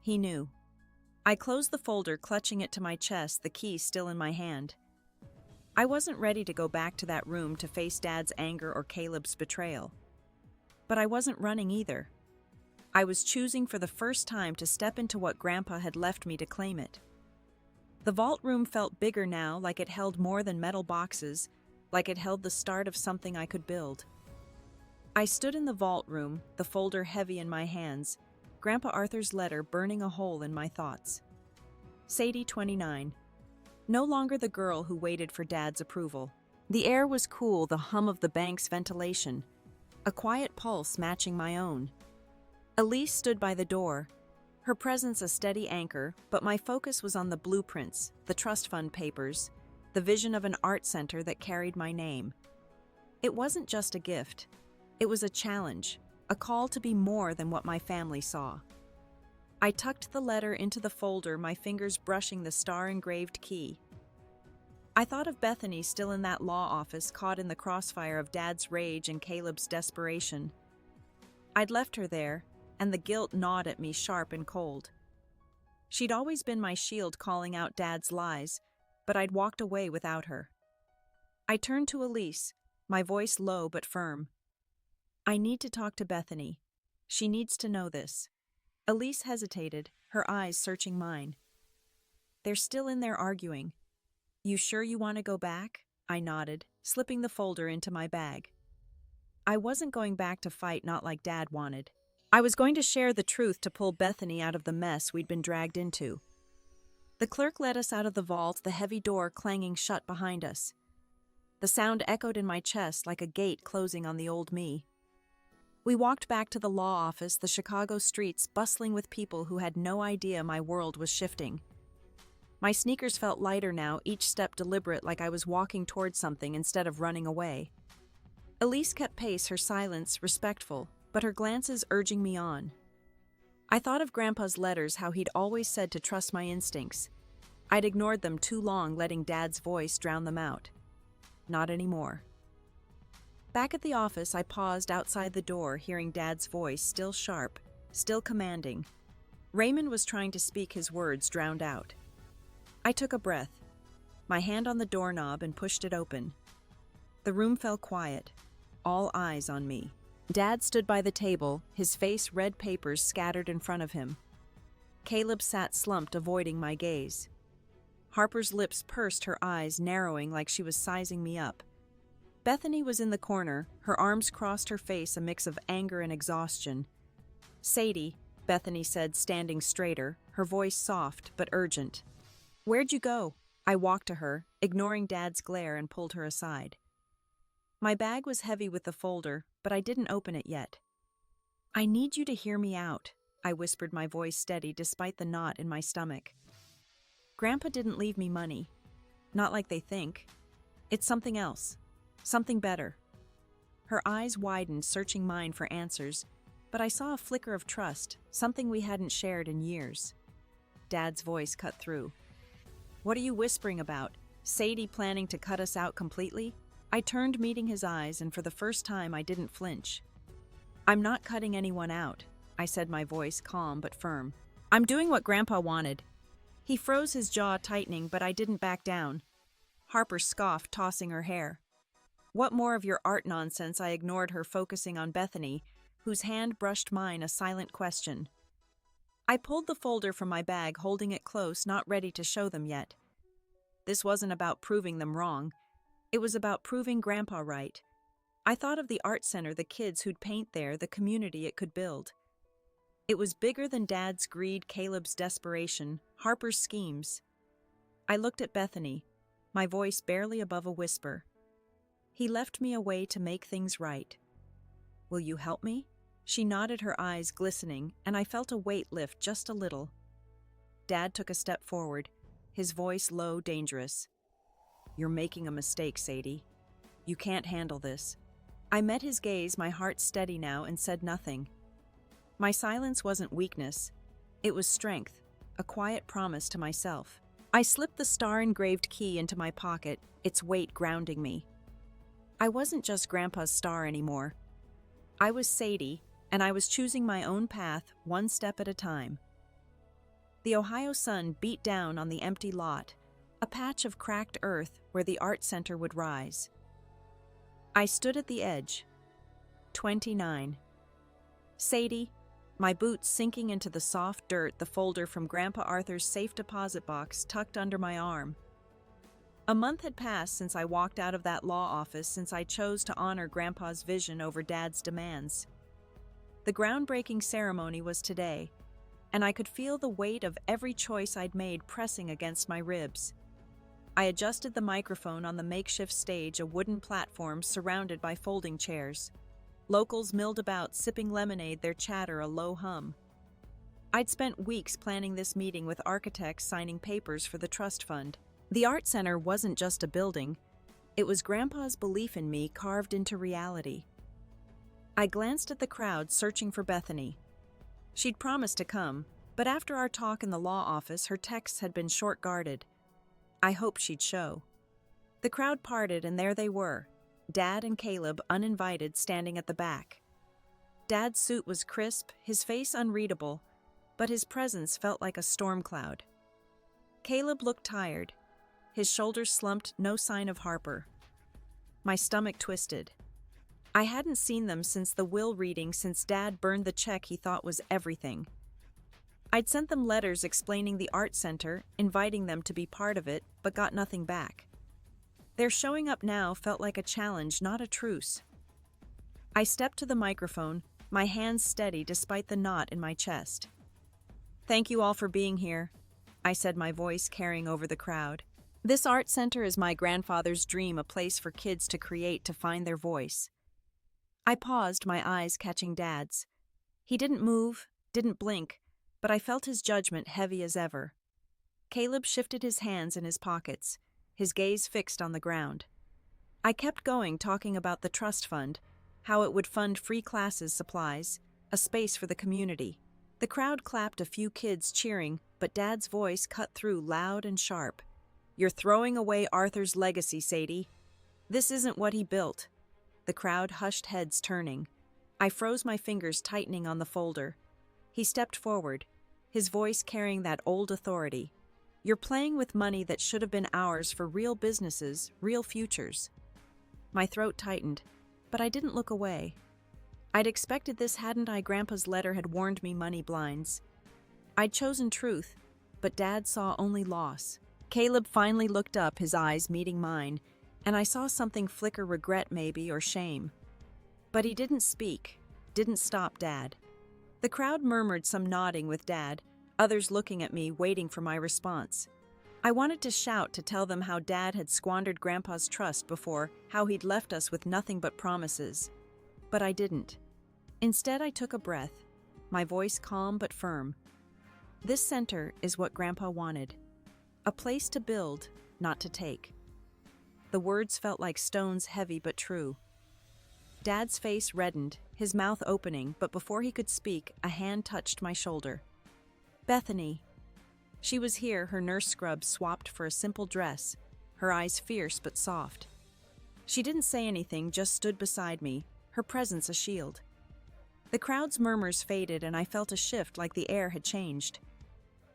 He knew. I closed the folder, clutching it to my chest, the key still in my hand. I wasn't ready to go back to that room to face Dad's anger or Caleb's betrayal. But I wasn't running either. I was choosing for the first time to step into what Grandpa had left me to claim it. The vault room felt bigger now, like it held more than metal boxes, like it held the start of something I could build. I stood in the vault room, the folder heavy in my hands, Grandpa Arthur's letter burning a hole in my thoughts. Sadie, 29. No longer the girl who waited for Dad's approval. The air was cool, the hum of the bank's ventilation, a quiet pulse matching my own. Elise stood by the door, her presence a steady anchor, but my focus was on the blueprints, the trust fund papers, the vision of an art center that carried my name. It wasn't just a gift. It was a challenge, a call to be more than what my family saw. I tucked the letter into the folder, my fingers brushing the star-engraved key. I thought of Bethany still in that law office, caught in the crossfire of Dad's rage and Caleb's desperation. I'd left her there, and the guilt gnawed at me sharp and cold. She'd always been my shield, calling out Dad's lies, but I'd walked away without her. I turned to Elise, my voice low but firm. I need to talk to Bethany. She needs to know this. Elise hesitated, her eyes searching mine. They're still in there arguing. You sure you want to go back? I nodded, slipping the folder into my bag. I wasn't going back to fight, not like Dad wanted. I was going to share the truth, to pull Bethany out of the mess we'd been dragged into. The clerk led us out of the vault, the heavy door clanging shut behind us. The sound echoed in my chest like a gate closing on the old me. We walked back to the law office, the Chicago streets bustling with people who had no idea my world was shifting. My sneakers felt lighter now, each step deliberate, like I was walking towards something instead of running away. Elise kept pace, her silence respectful, but her glances urging me on. I thought of Grandpa's letters, how he'd always said to trust my instincts. I'd ignored them too long, letting Dad's voice drown them out. Not anymore. Back at the office, I paused outside the door, hearing Dad's voice, still sharp, still commanding. Raymond was trying to speak, his words drowned out. I took a breath, my hand on the doorknob, and pushed it open. The room fell quiet, all eyes on me. Dad stood by the table, his face red papers scattered in front of him. Caleb sat slumped, avoiding my gaze. Harper's lips pursed, her eyes narrowing like she was sizing me up. Bethany was in the corner, her arms crossed her face, a mix of anger and exhaustion. "Sadie," Bethany said, standing straighter, her voice soft but urgent. "Where'd you go?" I walked to her, ignoring Dad's glare, and pulled her aside. My bag was heavy with the folder, but I didn't open it yet. "I need you to hear me out," I whispered, my voice steady despite the knot in my stomach. "Grandpa didn't leave me money. Not like they think. It's something else. Something better." Her eyes widened, searching mine for answers, but I saw a flicker of trust, something we hadn't shared in years. Dad's voice cut through. "What are you whispering about? Sadie planning to cut us out completely?" I turned, meeting his eyes, and for the first time I didn't flinch. "I'm not cutting anyone out," I said, my voice calm but firm. "I'm doing what Grandpa wanted." He froze, his jaw tightening, but I didn't back down. Harper scoffed, tossing her hair. "What more of your art nonsense?" I ignored her, focusing on Bethany, whose hand brushed mine, a silent question. I pulled the folder from my bag, holding it close, not ready to show them yet. This wasn't about proving them wrong. It was about proving Grandpa right. I thought of the art center, the kids who'd paint there, the community it could build. It was bigger than Dad's greed, Caleb's desperation, Harper's schemes. I looked at Bethany, my voice barely above a whisper. "He left me a way to make things right. Will you help me?" She nodded, her eyes glistening, and I felt a weight lift just a little. Dad took a step forward, his voice low, dangerous. "You're making a mistake, Sadie. You can't handle this." I met his gaze, my heart steady now, and said nothing. My silence wasn't weakness. It was strength, a quiet promise to myself. I slipped the star-engraved key into my pocket, its weight grounding me. I wasn't just Grandpa's star anymore. I was Sadie, and I was choosing my own path, one step at a time. The Ohio sun beat down on the empty lot, a patch of cracked earth where the art center would rise. I stood at the edge. 29. Sadie, my boots sinking into the soft dirt, the folder from Grandpa Arthur's safe deposit box tucked under my arm. A month had passed since I walked out of that law office, since I chose to honor Grandpa's vision over Dad's demands. The groundbreaking ceremony was today, and I could feel the weight of every choice I'd made pressing against my ribs. I adjusted the microphone on the makeshift stage, a wooden platform surrounded by folding chairs. Locals milled about, sipping lemonade, their chatter a low hum. I'd spent weeks planning this meeting, with architects signing papers for the trust fund. The art center wasn't just a building. It was Grandpa's belief in me carved into reality. I glanced at the crowd, searching for Bethany. She'd promised to come, but after our talk in the law office, her texts had been short-guarded. I hoped she'd show. The crowd parted, and there they were, Dad and Caleb, uninvited, standing at the back. Dad's suit was crisp, his face unreadable, but his presence felt like a storm cloud. Caleb looked tired, his shoulders slumped, no sign of Harper. My stomach twisted. I hadn't seen them since the will reading, since Dad burned the check he thought was everything. I'd sent them letters explaining the art center, inviting them to be part of it, but got nothing back. Their showing up now felt like a challenge, not a truce. I stepped to the microphone, my hands steady despite the knot in my chest. "Thank you all for being here," I said, my voice carrying over the crowd. "This art center is my grandfather's dream, a place for kids to create, to find their voice." I paused, my eyes catching Dad's. He didn't move, didn't blink, but I felt his judgment heavy as ever. Caleb shifted his hands in his pockets, his gaze fixed on the ground. I kept going, talking about the trust fund, how it would fund free classes, supplies, a space for the community. The crowd clapped, a few kids cheering, but Dad's voice cut through, loud and sharp. "You're throwing away Arthur's legacy, Sadie. This isn't what he built. the crowd hushed, heads turning. I froze, my fingers tightening on the folder. He stepped forward, his voice carrying that old authority. "You're playing with money that should have been ours for real businesses, real futures." My throat tightened, but I didn't look away. I'd expected this, hadn't I? Grandpa's letter had warned me money blinds. I'd chosen truth, but Dad saw only loss. Caleb finally looked up, his eyes meeting mine, and I saw something flicker, regret maybe, or shame. But he didn't speak, didn't stop Dad. The crowd murmured, some nodding with Dad, others looking at me, waiting for my response. I wanted to shout, to tell them how Dad had squandered Grandpa's trust before, how he'd left us with nothing but promises. But I didn't. Instead, I took a breath, my voice calm but firm. This center is what Grandpa wanted. A place to build, not to take. The words felt like stones, heavy but true. Dad's face reddened, his mouth opening, but before he could speak, a hand touched my shoulder. Bethany. She was here, her nurse scrub swapped for a simple dress, her eyes fierce but soft. She didn't say anything, just stood beside me, her presence a shield. The crowd's murmurs faded and I felt a shift, like the air had changed.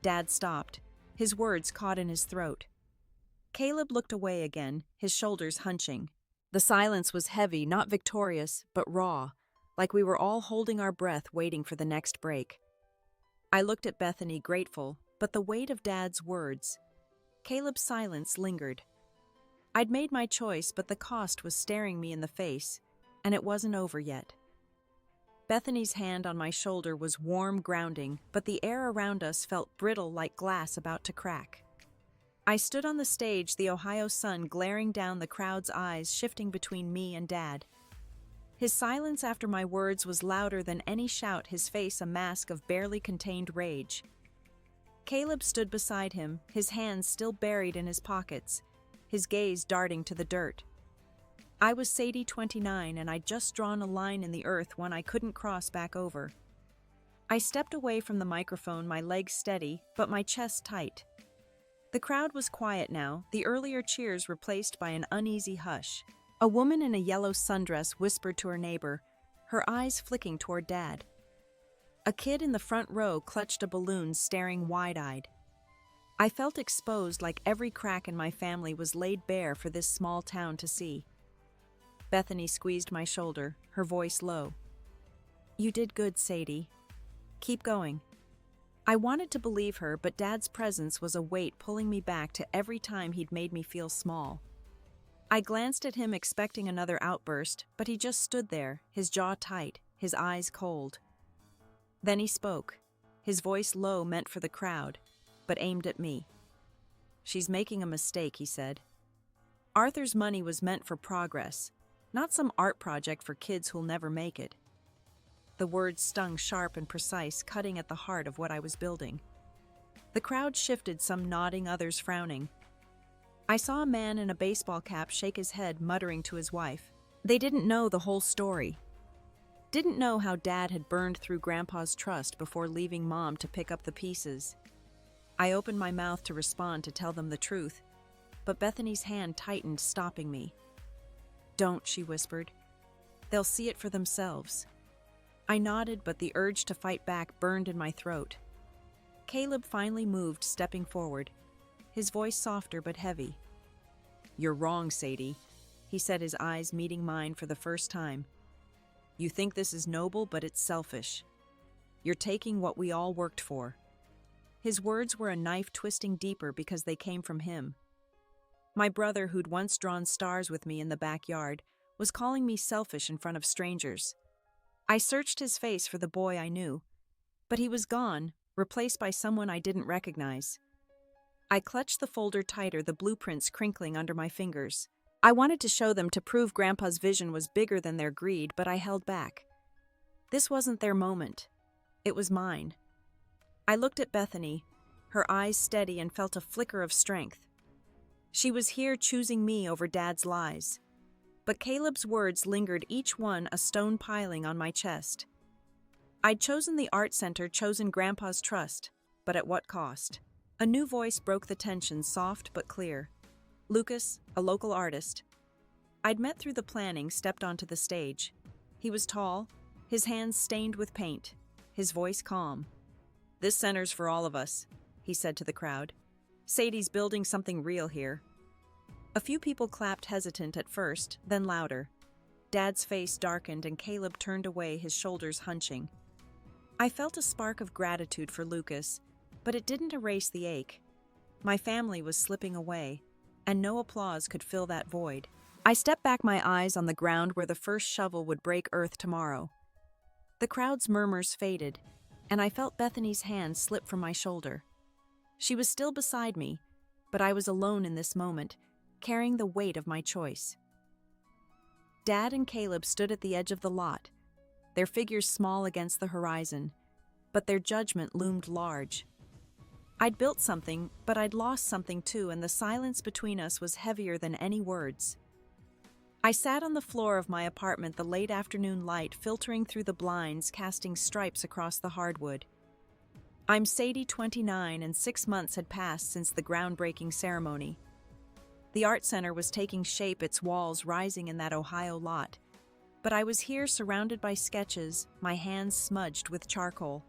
Dad stopped, his words caught in his throat. Caleb looked away again, his shoulders hunching. The silence was heavy, not victorious, but raw, like we were all holding our breath, waiting for the next break. I looked at Bethany, grateful, but the weight of Dad's words. Caleb's silence lingered. I'd made my choice, but the cost was staring me in the face, and it wasn't over yet. Bethany's hand on my shoulder was warm, grounding, but the air around us felt brittle, like glass about to crack. I stood on the stage, the Ohio sun glaring down, the crowd's eyes shifting between me and Dad. His silence after my words was louder than any shout, his face a mask of barely contained rage. Caleb stood beside him, his hands still buried in his pockets, his gaze darting to the dirt. I was Sadie, 29, and I'd just drawn a line in the earth, one I couldn't cross back over. I stepped away from the microphone, my legs steady, but my chest tight. The crowd was quiet now, the earlier cheers replaced by an uneasy hush. A woman in a yellow sundress whispered to her neighbor, her eyes flicking toward Dad. A kid in the front row clutched a balloon, staring wide-eyed. I felt exposed, like every crack in my family was laid bare for this small town to see. Bethany squeezed my shoulder, her voice low. "You did good, Sadie. Keep going." I wanted to believe her, but Dad's presence was a weight pulling me back to every time he'd made me feel small. I glanced at him, expecting another outburst, but he just stood there, his jaw tight, his eyes cold. Then he spoke, his voice low, meant for the crowd, but aimed at me. "She's making a mistake," he said. "Arthur's money was meant for progress, not some art project for kids who'll never make it." The words stung sharp and precise, cutting at the heart of what I was building. The crowd shifted, some nodding, others frowning. I saw a man in a baseball cap shake his head, muttering to his wife. They didn't know the whole story. Didn't know how Dad had burned through Grandpa's trust before leaving Mom to pick up the pieces. I opened my mouth to respond, to tell them the truth, but Bethany's hand tightened, stopping me. "Don't," she whispered. "They'll see it for themselves." I nodded, but the urge to fight back burned in my throat. Caleb finally moved, stepping forward, his voice softer but heavy. "You're wrong, Sadie," he said, his eyes meeting mine for the first time. "You think this is noble, but it's selfish. You're taking what we all worked for." His words were a knife twisting deeper because they came from him. My brother, who'd once drawn stars with me in the backyard, was calling me selfish in front of strangers. I searched his face for the boy I knew, but he was gone, replaced by someone I didn't recognize. I clutched the folder tighter, the blueprints crinkling under my fingers. I wanted to show them, to prove Grandpa's vision was bigger than their greed, but I held back. This wasn't their moment. It was mine. I looked at Bethany, her eyes steady, and felt a flicker of strength. She was here, choosing me over Dad's lies. But Caleb's words lingered, each one a stone piling on my chest. I'd chosen the art center, chosen Grandpa's trust, but at what cost? A new voice broke the tension, soft but clear. "Lucas, a local artist." I'd met through the planning, stepped onto the stage. He was tall, his hands stained with paint, his voice calm. "This center's for all of us," he said to the crowd. "Sadie's building something real here." A few people clapped, hesitant at first, then louder. Dad's face darkened and Caleb turned away, his shoulders hunching. I felt a spark of gratitude for Lucas, but it didn't erase the ache. My family was slipping away, and no applause could fill that void. I stepped back, my eyes on the ground where the first shovel would break earth tomorrow. The crowd's murmurs faded, and I felt Bethany's hand slip from my shoulder. She was still beside me, but I was alone in this moment, carrying the weight of my choice. Dad and Caleb stood at the edge of the lot, their figures small against the horizon, but their judgment loomed large. I'd built something, but I'd lost something too, and the silence between us was heavier than any words. I sat on the floor of my apartment, the late afternoon light filtering through the blinds, casting stripes across the hardwood. I'm Sadie, 29, and 6 months had passed since the groundbreaking ceremony. The art center was taking shape, its walls rising in that Ohio lot. But I was here surrounded by sketches, my hands smudged with charcoal.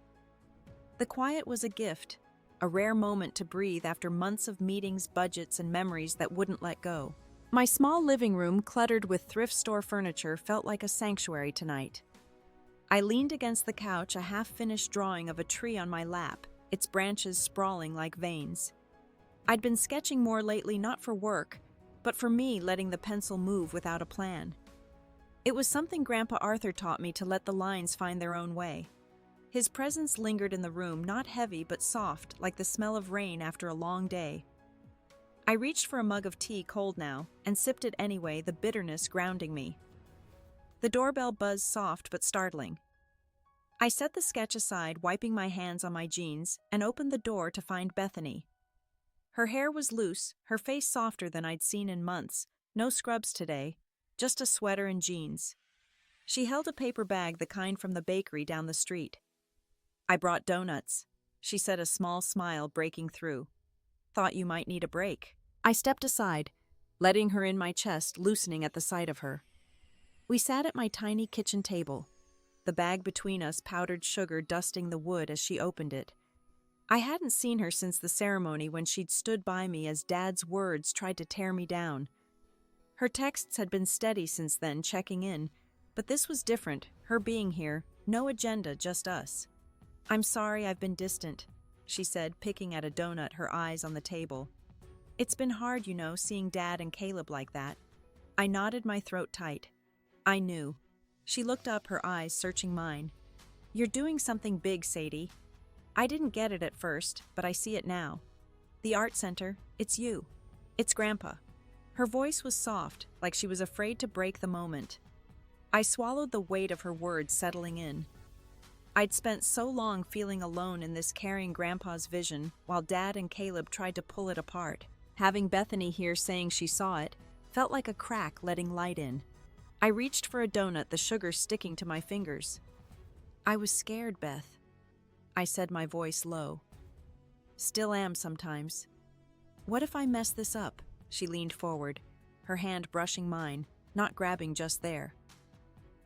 The quiet was a gift, a rare moment to breathe after months of meetings, budgets, and memories that wouldn't let go. My small living room, cluttered with thrift store furniture, felt like a sanctuary tonight. I leaned against the couch, a half-finished drawing of a tree on my lap, its branches sprawling like veins. I'd been sketching more lately, not for work, but for me, letting the pencil move without a plan. It was something Grandpa Arthur taught me, to let the lines find their own way. His presence lingered in the room, not heavy but soft, like the smell of rain after a long day. I reached for a mug of tea, cold now, and sipped it anyway, the bitterness grounding me. The doorbell buzzed, soft but startling. I set the sketch aside, wiping my hands on my jeans, and opened the door to find Bethany. Her hair was loose, her face softer than I'd seen in months, no scrubs today, just a sweater and jeans. She held a paper bag, the kind from the bakery down the street. "I brought donuts," she said, a small smile breaking through. "Thought you might need a break." I stepped aside, letting her in my chest, loosening at the sight of her. We sat at my tiny kitchen table, the bag between us, powdered sugar dusting the wood as she opened it. I hadn't seen her since the ceremony, when she'd stood by me as Dad's words tried to tear me down. Her texts had been steady since then, checking in, but this was different, her being here, no agenda, just us. "I'm sorry I've been distant," she said, picking at a donut, her eyes on the table. "It's been hard, you know, seeing Dad and Caleb like that." I nodded, my throat tight. I knew. She looked up, her eyes searching mine. "You're doing something big, Sadie. I didn't get it at first, but I see it now. The art center, it's you. It's Grandpa." Her voice was soft, like she was afraid to break the moment. I swallowed, the weight of her words settling in. I'd spent so long feeling alone in this, carrying Grandpa's vision, while Dad and Caleb tried to pull it apart. Having Bethany here saying she saw it felt like a crack letting light in. I reached for a donut, the sugar sticking to my fingers. "I was scared, Beth," I said, my voice low. "Still am sometimes. What if I mess this up?" She leaned forward, her hand brushing mine, not grabbing just there.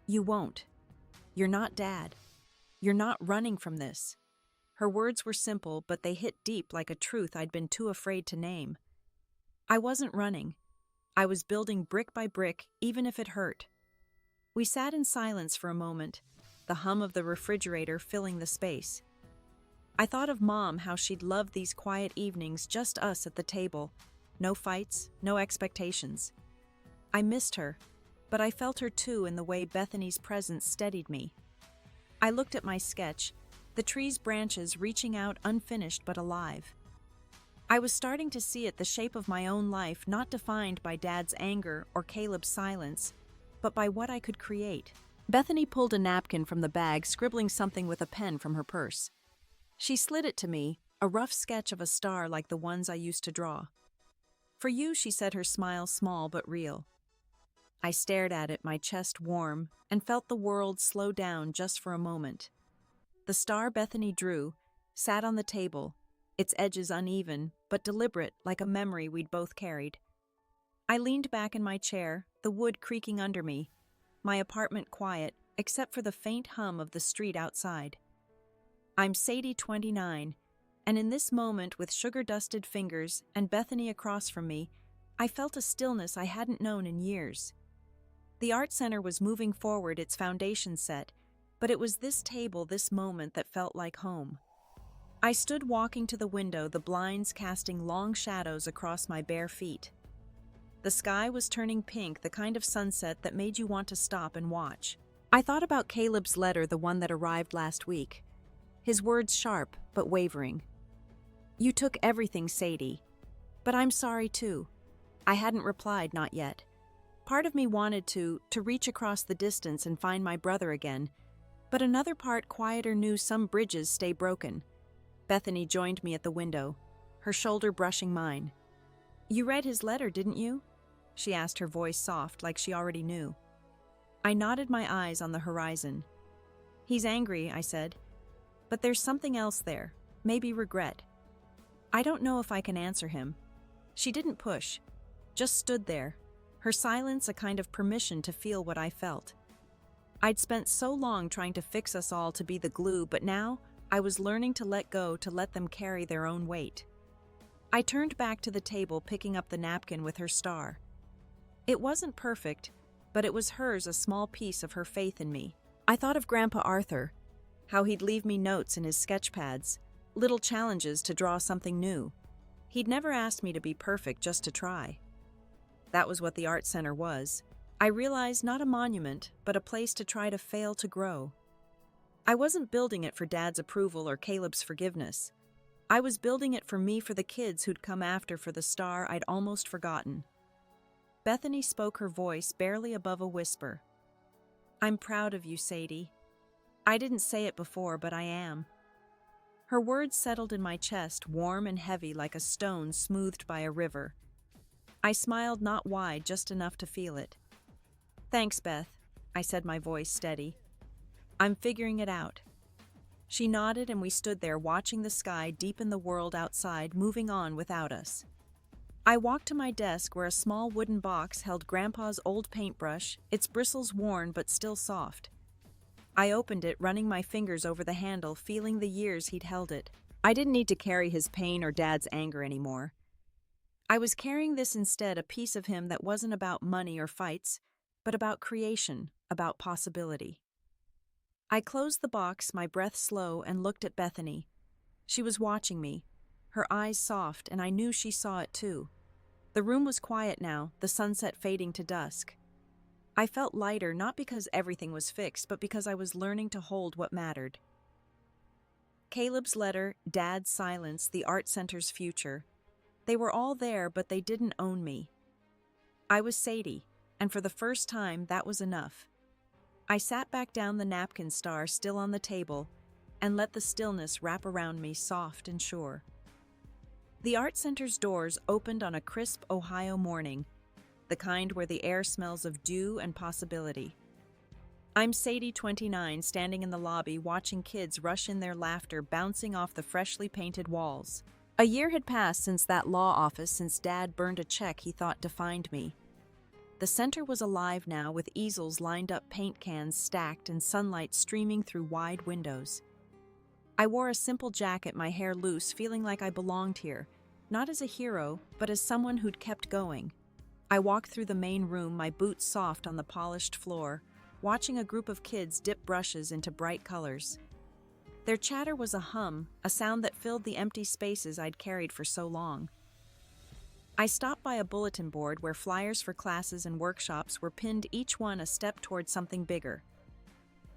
"You won't. You're not Dad. You're not running from this." Her words were simple, but they hit deep, like a truth I'd been too afraid to name. I wasn't running. I was building brick by brick, even if it hurt. We sat in silence for a moment, the hum of the refrigerator filling the space. I thought of Mom, how she'd loved these quiet evenings, just us at the table. No fights, no expectations. I missed her, but I felt her too in the way Bethany's presence steadied me. I looked at my sketch, the tree's branches reaching out, unfinished but alive. I was starting to see it, the shape of my own life, not defined by Dad's anger or Caleb's silence, but by what I could create. Bethany pulled a napkin from the bag, scribbling something with a pen from her purse. She slid it to me, a rough sketch of a star like the ones I used to draw. "For you," she said, her smile small but real. I stared at it, my chest warm, and felt the world slow down just for a moment. The star Bethany drew sat on the table, its edges uneven but deliberate, like a memory we'd both carried. I leaned back in my chair, the wood creaking under me, my apartment quiet, except for the faint hum of the street outside. I'm Sadie, 29, and in this moment, with sugar-dusted fingers and Bethany across from me, I felt a stillness I hadn't known in years. The art center was moving forward, its foundation set, but it was this table, this moment, that felt like home. I stood walking to the window, the blinds casting long shadows across my bare feet. The sky was turning pink, the kind of sunset that made you want to stop and watch. I thought about Caleb's letter, the one that arrived last week. His words sharp, but wavering. "You took everything, Sadie. But I'm sorry too." I hadn't replied, not yet. Part of me wanted to reach across the distance and find my brother again, but another part, quieter, knew some bridges stay broken. Bethany joined me at the window, her shoulder brushing mine. "You read his letter, didn't you?" she asked, her voice soft, like she already knew. I nodded, my eyes on the horizon. "He's angry," I said, "but there's something else there, maybe regret. I don't know if I can answer him." She didn't push, just stood there, her silence a kind of permission to feel what I felt. I'd spent so long trying to fix us all, to be the glue, but now I was learning to let go, to let them carry their own weight. I turned back to the table, picking up the napkin with her star. It wasn't perfect, but it was hers, a small piece of her faith in me. I thought of Grandpa Arthur, how he'd leave me notes in his sketch pads, little challenges to draw something new. He'd never asked me to be perfect, just to try. That was what the art center was. I realized, not a monument, but a place to try to fail, to grow. I wasn't building it for Dad's approval or Caleb's forgiveness. I was building it for me, for the kids who'd come after, for the star I'd almost forgotten. Bethany spoke, her voice barely above a whisper. "I'm proud of you, Sadie. I didn't say it before, but I am." Her words settled in my chest, warm and heavy, like a stone smoothed by a river. I smiled, not wide, just enough to feel it. "Thanks, Beth," I said, my voice steady. "I'm figuring it out." She nodded, and we stood there watching the sky deepen, the world outside moving on without us. I walked to my desk, where a small wooden box held Grandpa's old paintbrush, its bristles worn but still soft. I opened it, running my fingers over the handle, feeling the years he'd held it. I didn't need to carry his pain or Dad's anger anymore. I was carrying this instead, a piece of him that wasn't about money or fights, but about creation, about possibility. I closed the box, my breath slow, and looked at Bethany. She was watching me, her eyes soft, and I knew she saw it too. The room was quiet now, the sunset fading to dusk. I felt lighter, not because everything was fixed, but because I was learning to hold what mattered. Caleb's letter, Dad's silence, the art center's future. They were all there, but they didn't own me. I was Sadie, and for the first time, that was enough. I sat back down, the napkin star still on the table, and let the stillness wrap around me, soft and sure. The art center's doors opened on a crisp Ohio morning, the kind where the air smells of dew and possibility. I'm Sadie, 29, standing in the lobby, watching kids rush in, their laughter bouncing off the freshly painted walls. A year had passed since that law office, since Dad burned a check he thought defined me. The center was alive now, with easels lined up, paint cans stacked, and sunlight streaming through wide windows. I wore a simple jacket, my hair loose, feeling like I belonged here, not as a hero, but as someone who'd kept going. I walked through the main room, my boots soft on the polished floor, watching a group of kids dip brushes into bright colors. Their chatter was a hum, a sound that filled the empty spaces I'd carried for so long. I stopped by a bulletin board where flyers for classes and workshops were pinned, each one a step toward something bigger.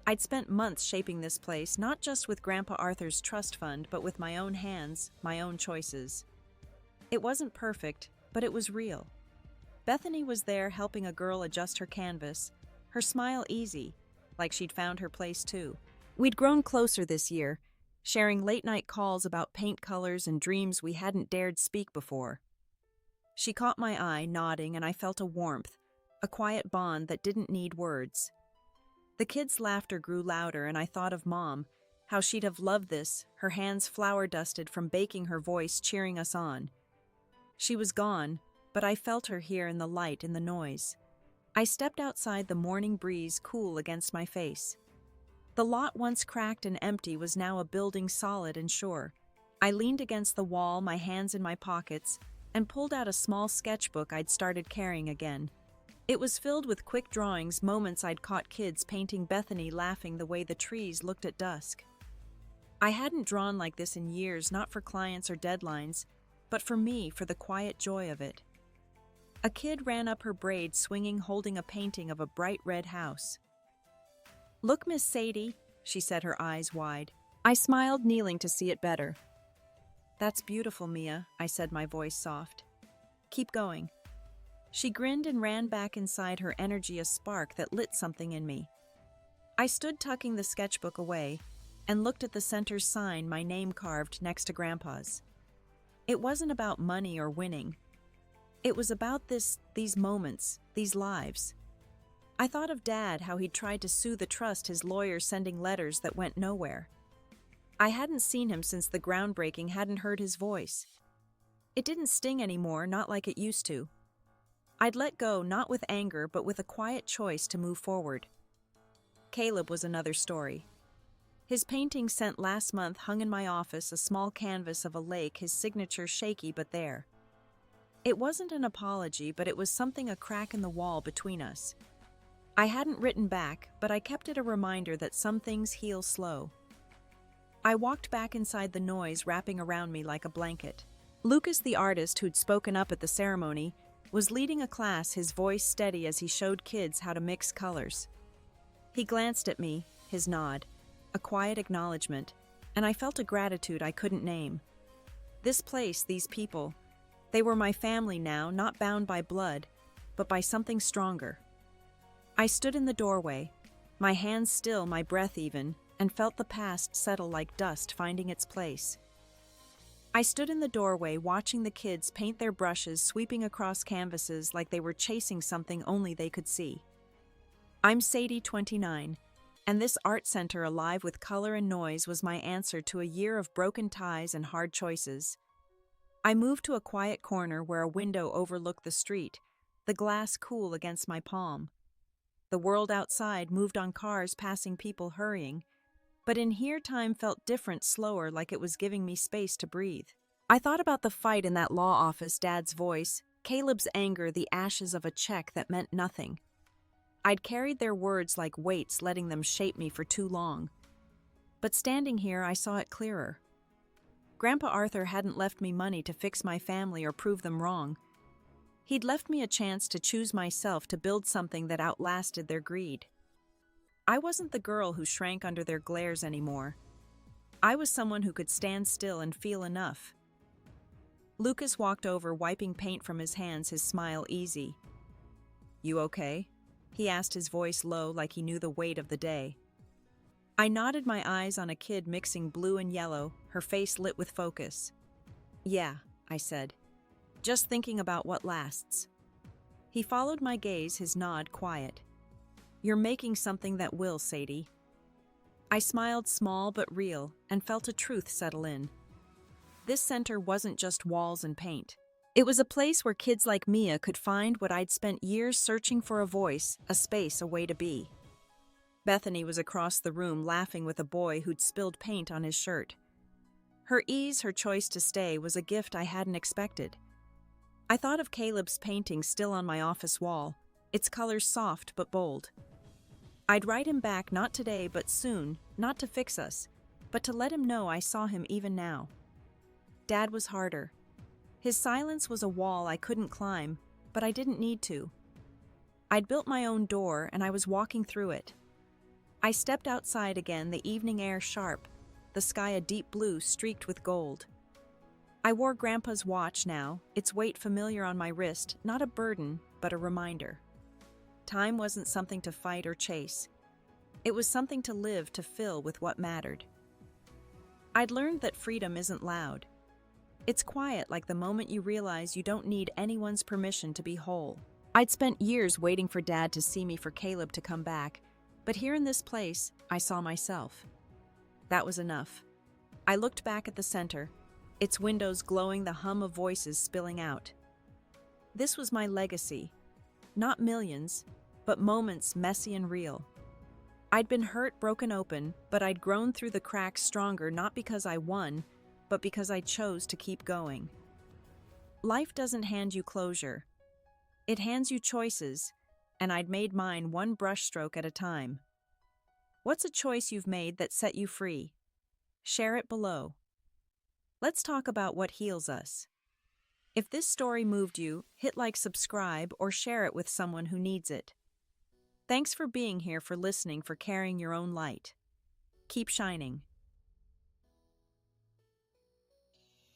I'd spent months shaping this place, not just with Grandpa Arthur's trust fund, but with my own hands, my own choices. It wasn't perfect, but it was real. Bethany was there, helping a girl adjust her canvas, her smile easy, like she'd found her place too. We'd grown closer this year, sharing late-night calls about paint colors and dreams we hadn't dared speak before. She caught my eye, nodding, and I felt a warmth, a quiet bond that didn't need words. The kids' laughter grew louder, and I thought of Mom, how she'd have loved this, her hands flour-dusted from baking, her voice cheering us on. She was gone, but I felt her here in the light and the noise. I stepped outside, the morning breeze cool against my face. The lot once cracked and empty was now a building solid and sure. I leaned against the wall, my hands in my pockets, and pulled out a small sketchbook I'd started carrying again. It was filled with quick drawings, moments I'd caught kids painting, Bethany laughing the way the trees looked at dusk. I hadn't drawn like this in years, not for clients or deadlines, but for me, for the quiet joy of it. A kid ran up her braid, swinging, holding a painting of a bright red house. "Look, Miss Sadie," she said, her eyes wide. I smiled, kneeling to see it better. "That's beautiful, Mia," I said, my voice soft. "Keep going." She grinned and ran back inside, her energy a spark that lit something in me. I stood tucking the sketchbook away and looked at the center's sign, my name carved next to Grandpa's. It wasn't about money or winning. It was about these moments, these lives. I thought of Dad, how he'd tried to sue the trust, his lawyer sending letters that went nowhere. I hadn't seen him since the groundbreaking, hadn't heard his voice. It didn't sting anymore, not like it used to. I'd let go, not with anger, but with a quiet choice to move forward. Caleb was another story. His painting sent last month hung in my office, a small canvas of a lake, his signature shaky but there. It wasn't an apology, but it was something, a crack in the wall between us. I hadn't written back, but I kept it a reminder that some things heal slow. I walked back inside, the noise wrapping around me like a blanket. Lucas, the artist who'd spoken up at the ceremony, was leading a class, his voice steady as he showed kids how to mix colors. He glanced at me, his nod, a quiet acknowledgement, and I felt a gratitude I couldn't name. This place, these people, they were my family now, not bound by blood, but by something stronger. I stood in the doorway, my hands still, my breath even, and felt the past settle like dust finding its place. I stood in the doorway watching the kids paint their brushes, sweeping across canvases like they were chasing something only they could see. I'm Sadie, 29, and this art center alive with color and noise was my answer to a year of broken ties and hard choices. I moved to a quiet corner where a window overlooked the street, the glass cool against my palm. The world outside moved on, cars passing, people hurrying, but in here time felt different, slower, like it was giving me space to breathe. I thought about the fight in that law office, Dad's voice, Caleb's anger, the ashes of a check that meant nothing. I'd carried their words like weights, letting them shape me for too long. But standing here, I saw it clearer. Grandpa Arthur hadn't left me money to fix my family or prove them wrong. He'd left me a chance to choose myself, to build something that outlasted their greed. I wasn't the girl who shrank under their glares anymore. I was someone who could stand still and feel enough. Lucas walked over, wiping paint from his hands, his smile easy. "You okay?" he asked, his voice low, like he knew the weight of the day. I nodded, my eyes on a kid mixing blue and yellow, her face lit with focus. "Yeah," I said, "just thinking about what lasts." He followed my gaze, his nod quiet. "You're making something that will, Sadie." I smiled, small but real, and felt a truth settle in. This center wasn't just walls and paint. It was a place where kids like Mia could find what I'd spent years searching for, a voice, a space, a way to be. Bethany was across the room, laughing with a boy who'd spilled paint on his shirt. Her ease, her choice to stay, was a gift I hadn't expected. I thought of Caleb's painting still on my office wall, its colors soft but bold. I'd write him back, not today but soon, not to fix us, but to let him know I saw him even now. Dad was harder. His silence was a wall I couldn't climb, but I didn't need to. I'd built my own door and I was walking through it. I stepped outside again, the evening air sharp, the sky a deep blue streaked with gold. I wore Grandpa's watch now, its weight familiar on my wrist, not a burden, but a reminder. Time wasn't something to fight or chase. It was something to live, to fill with what mattered. I'd learned that freedom isn't loud. It's quiet, like the moment you realize you don't need anyone's permission to be whole. I'd spent years waiting for Dad to see me, for Caleb to come back, but here in this place, I saw myself. That was enough. I looked back at the center, its windows glowing, the hum of voices spilling out. This was my legacy. Not millions, but moments messy and real. I'd been hurt, broken open, but I'd grown through the cracks stronger not because I won, but because I chose to keep going. Life doesn't hand you closure. It hands you choices, and I'd made mine one brushstroke at a time. What's a choice you've made that set you free? Share it below. Let's talk about what heals us. If this story moved you, hit like, subscribe, or share it with someone who needs it. Thanks for being here, for listening, for carrying your own light. Keep shining.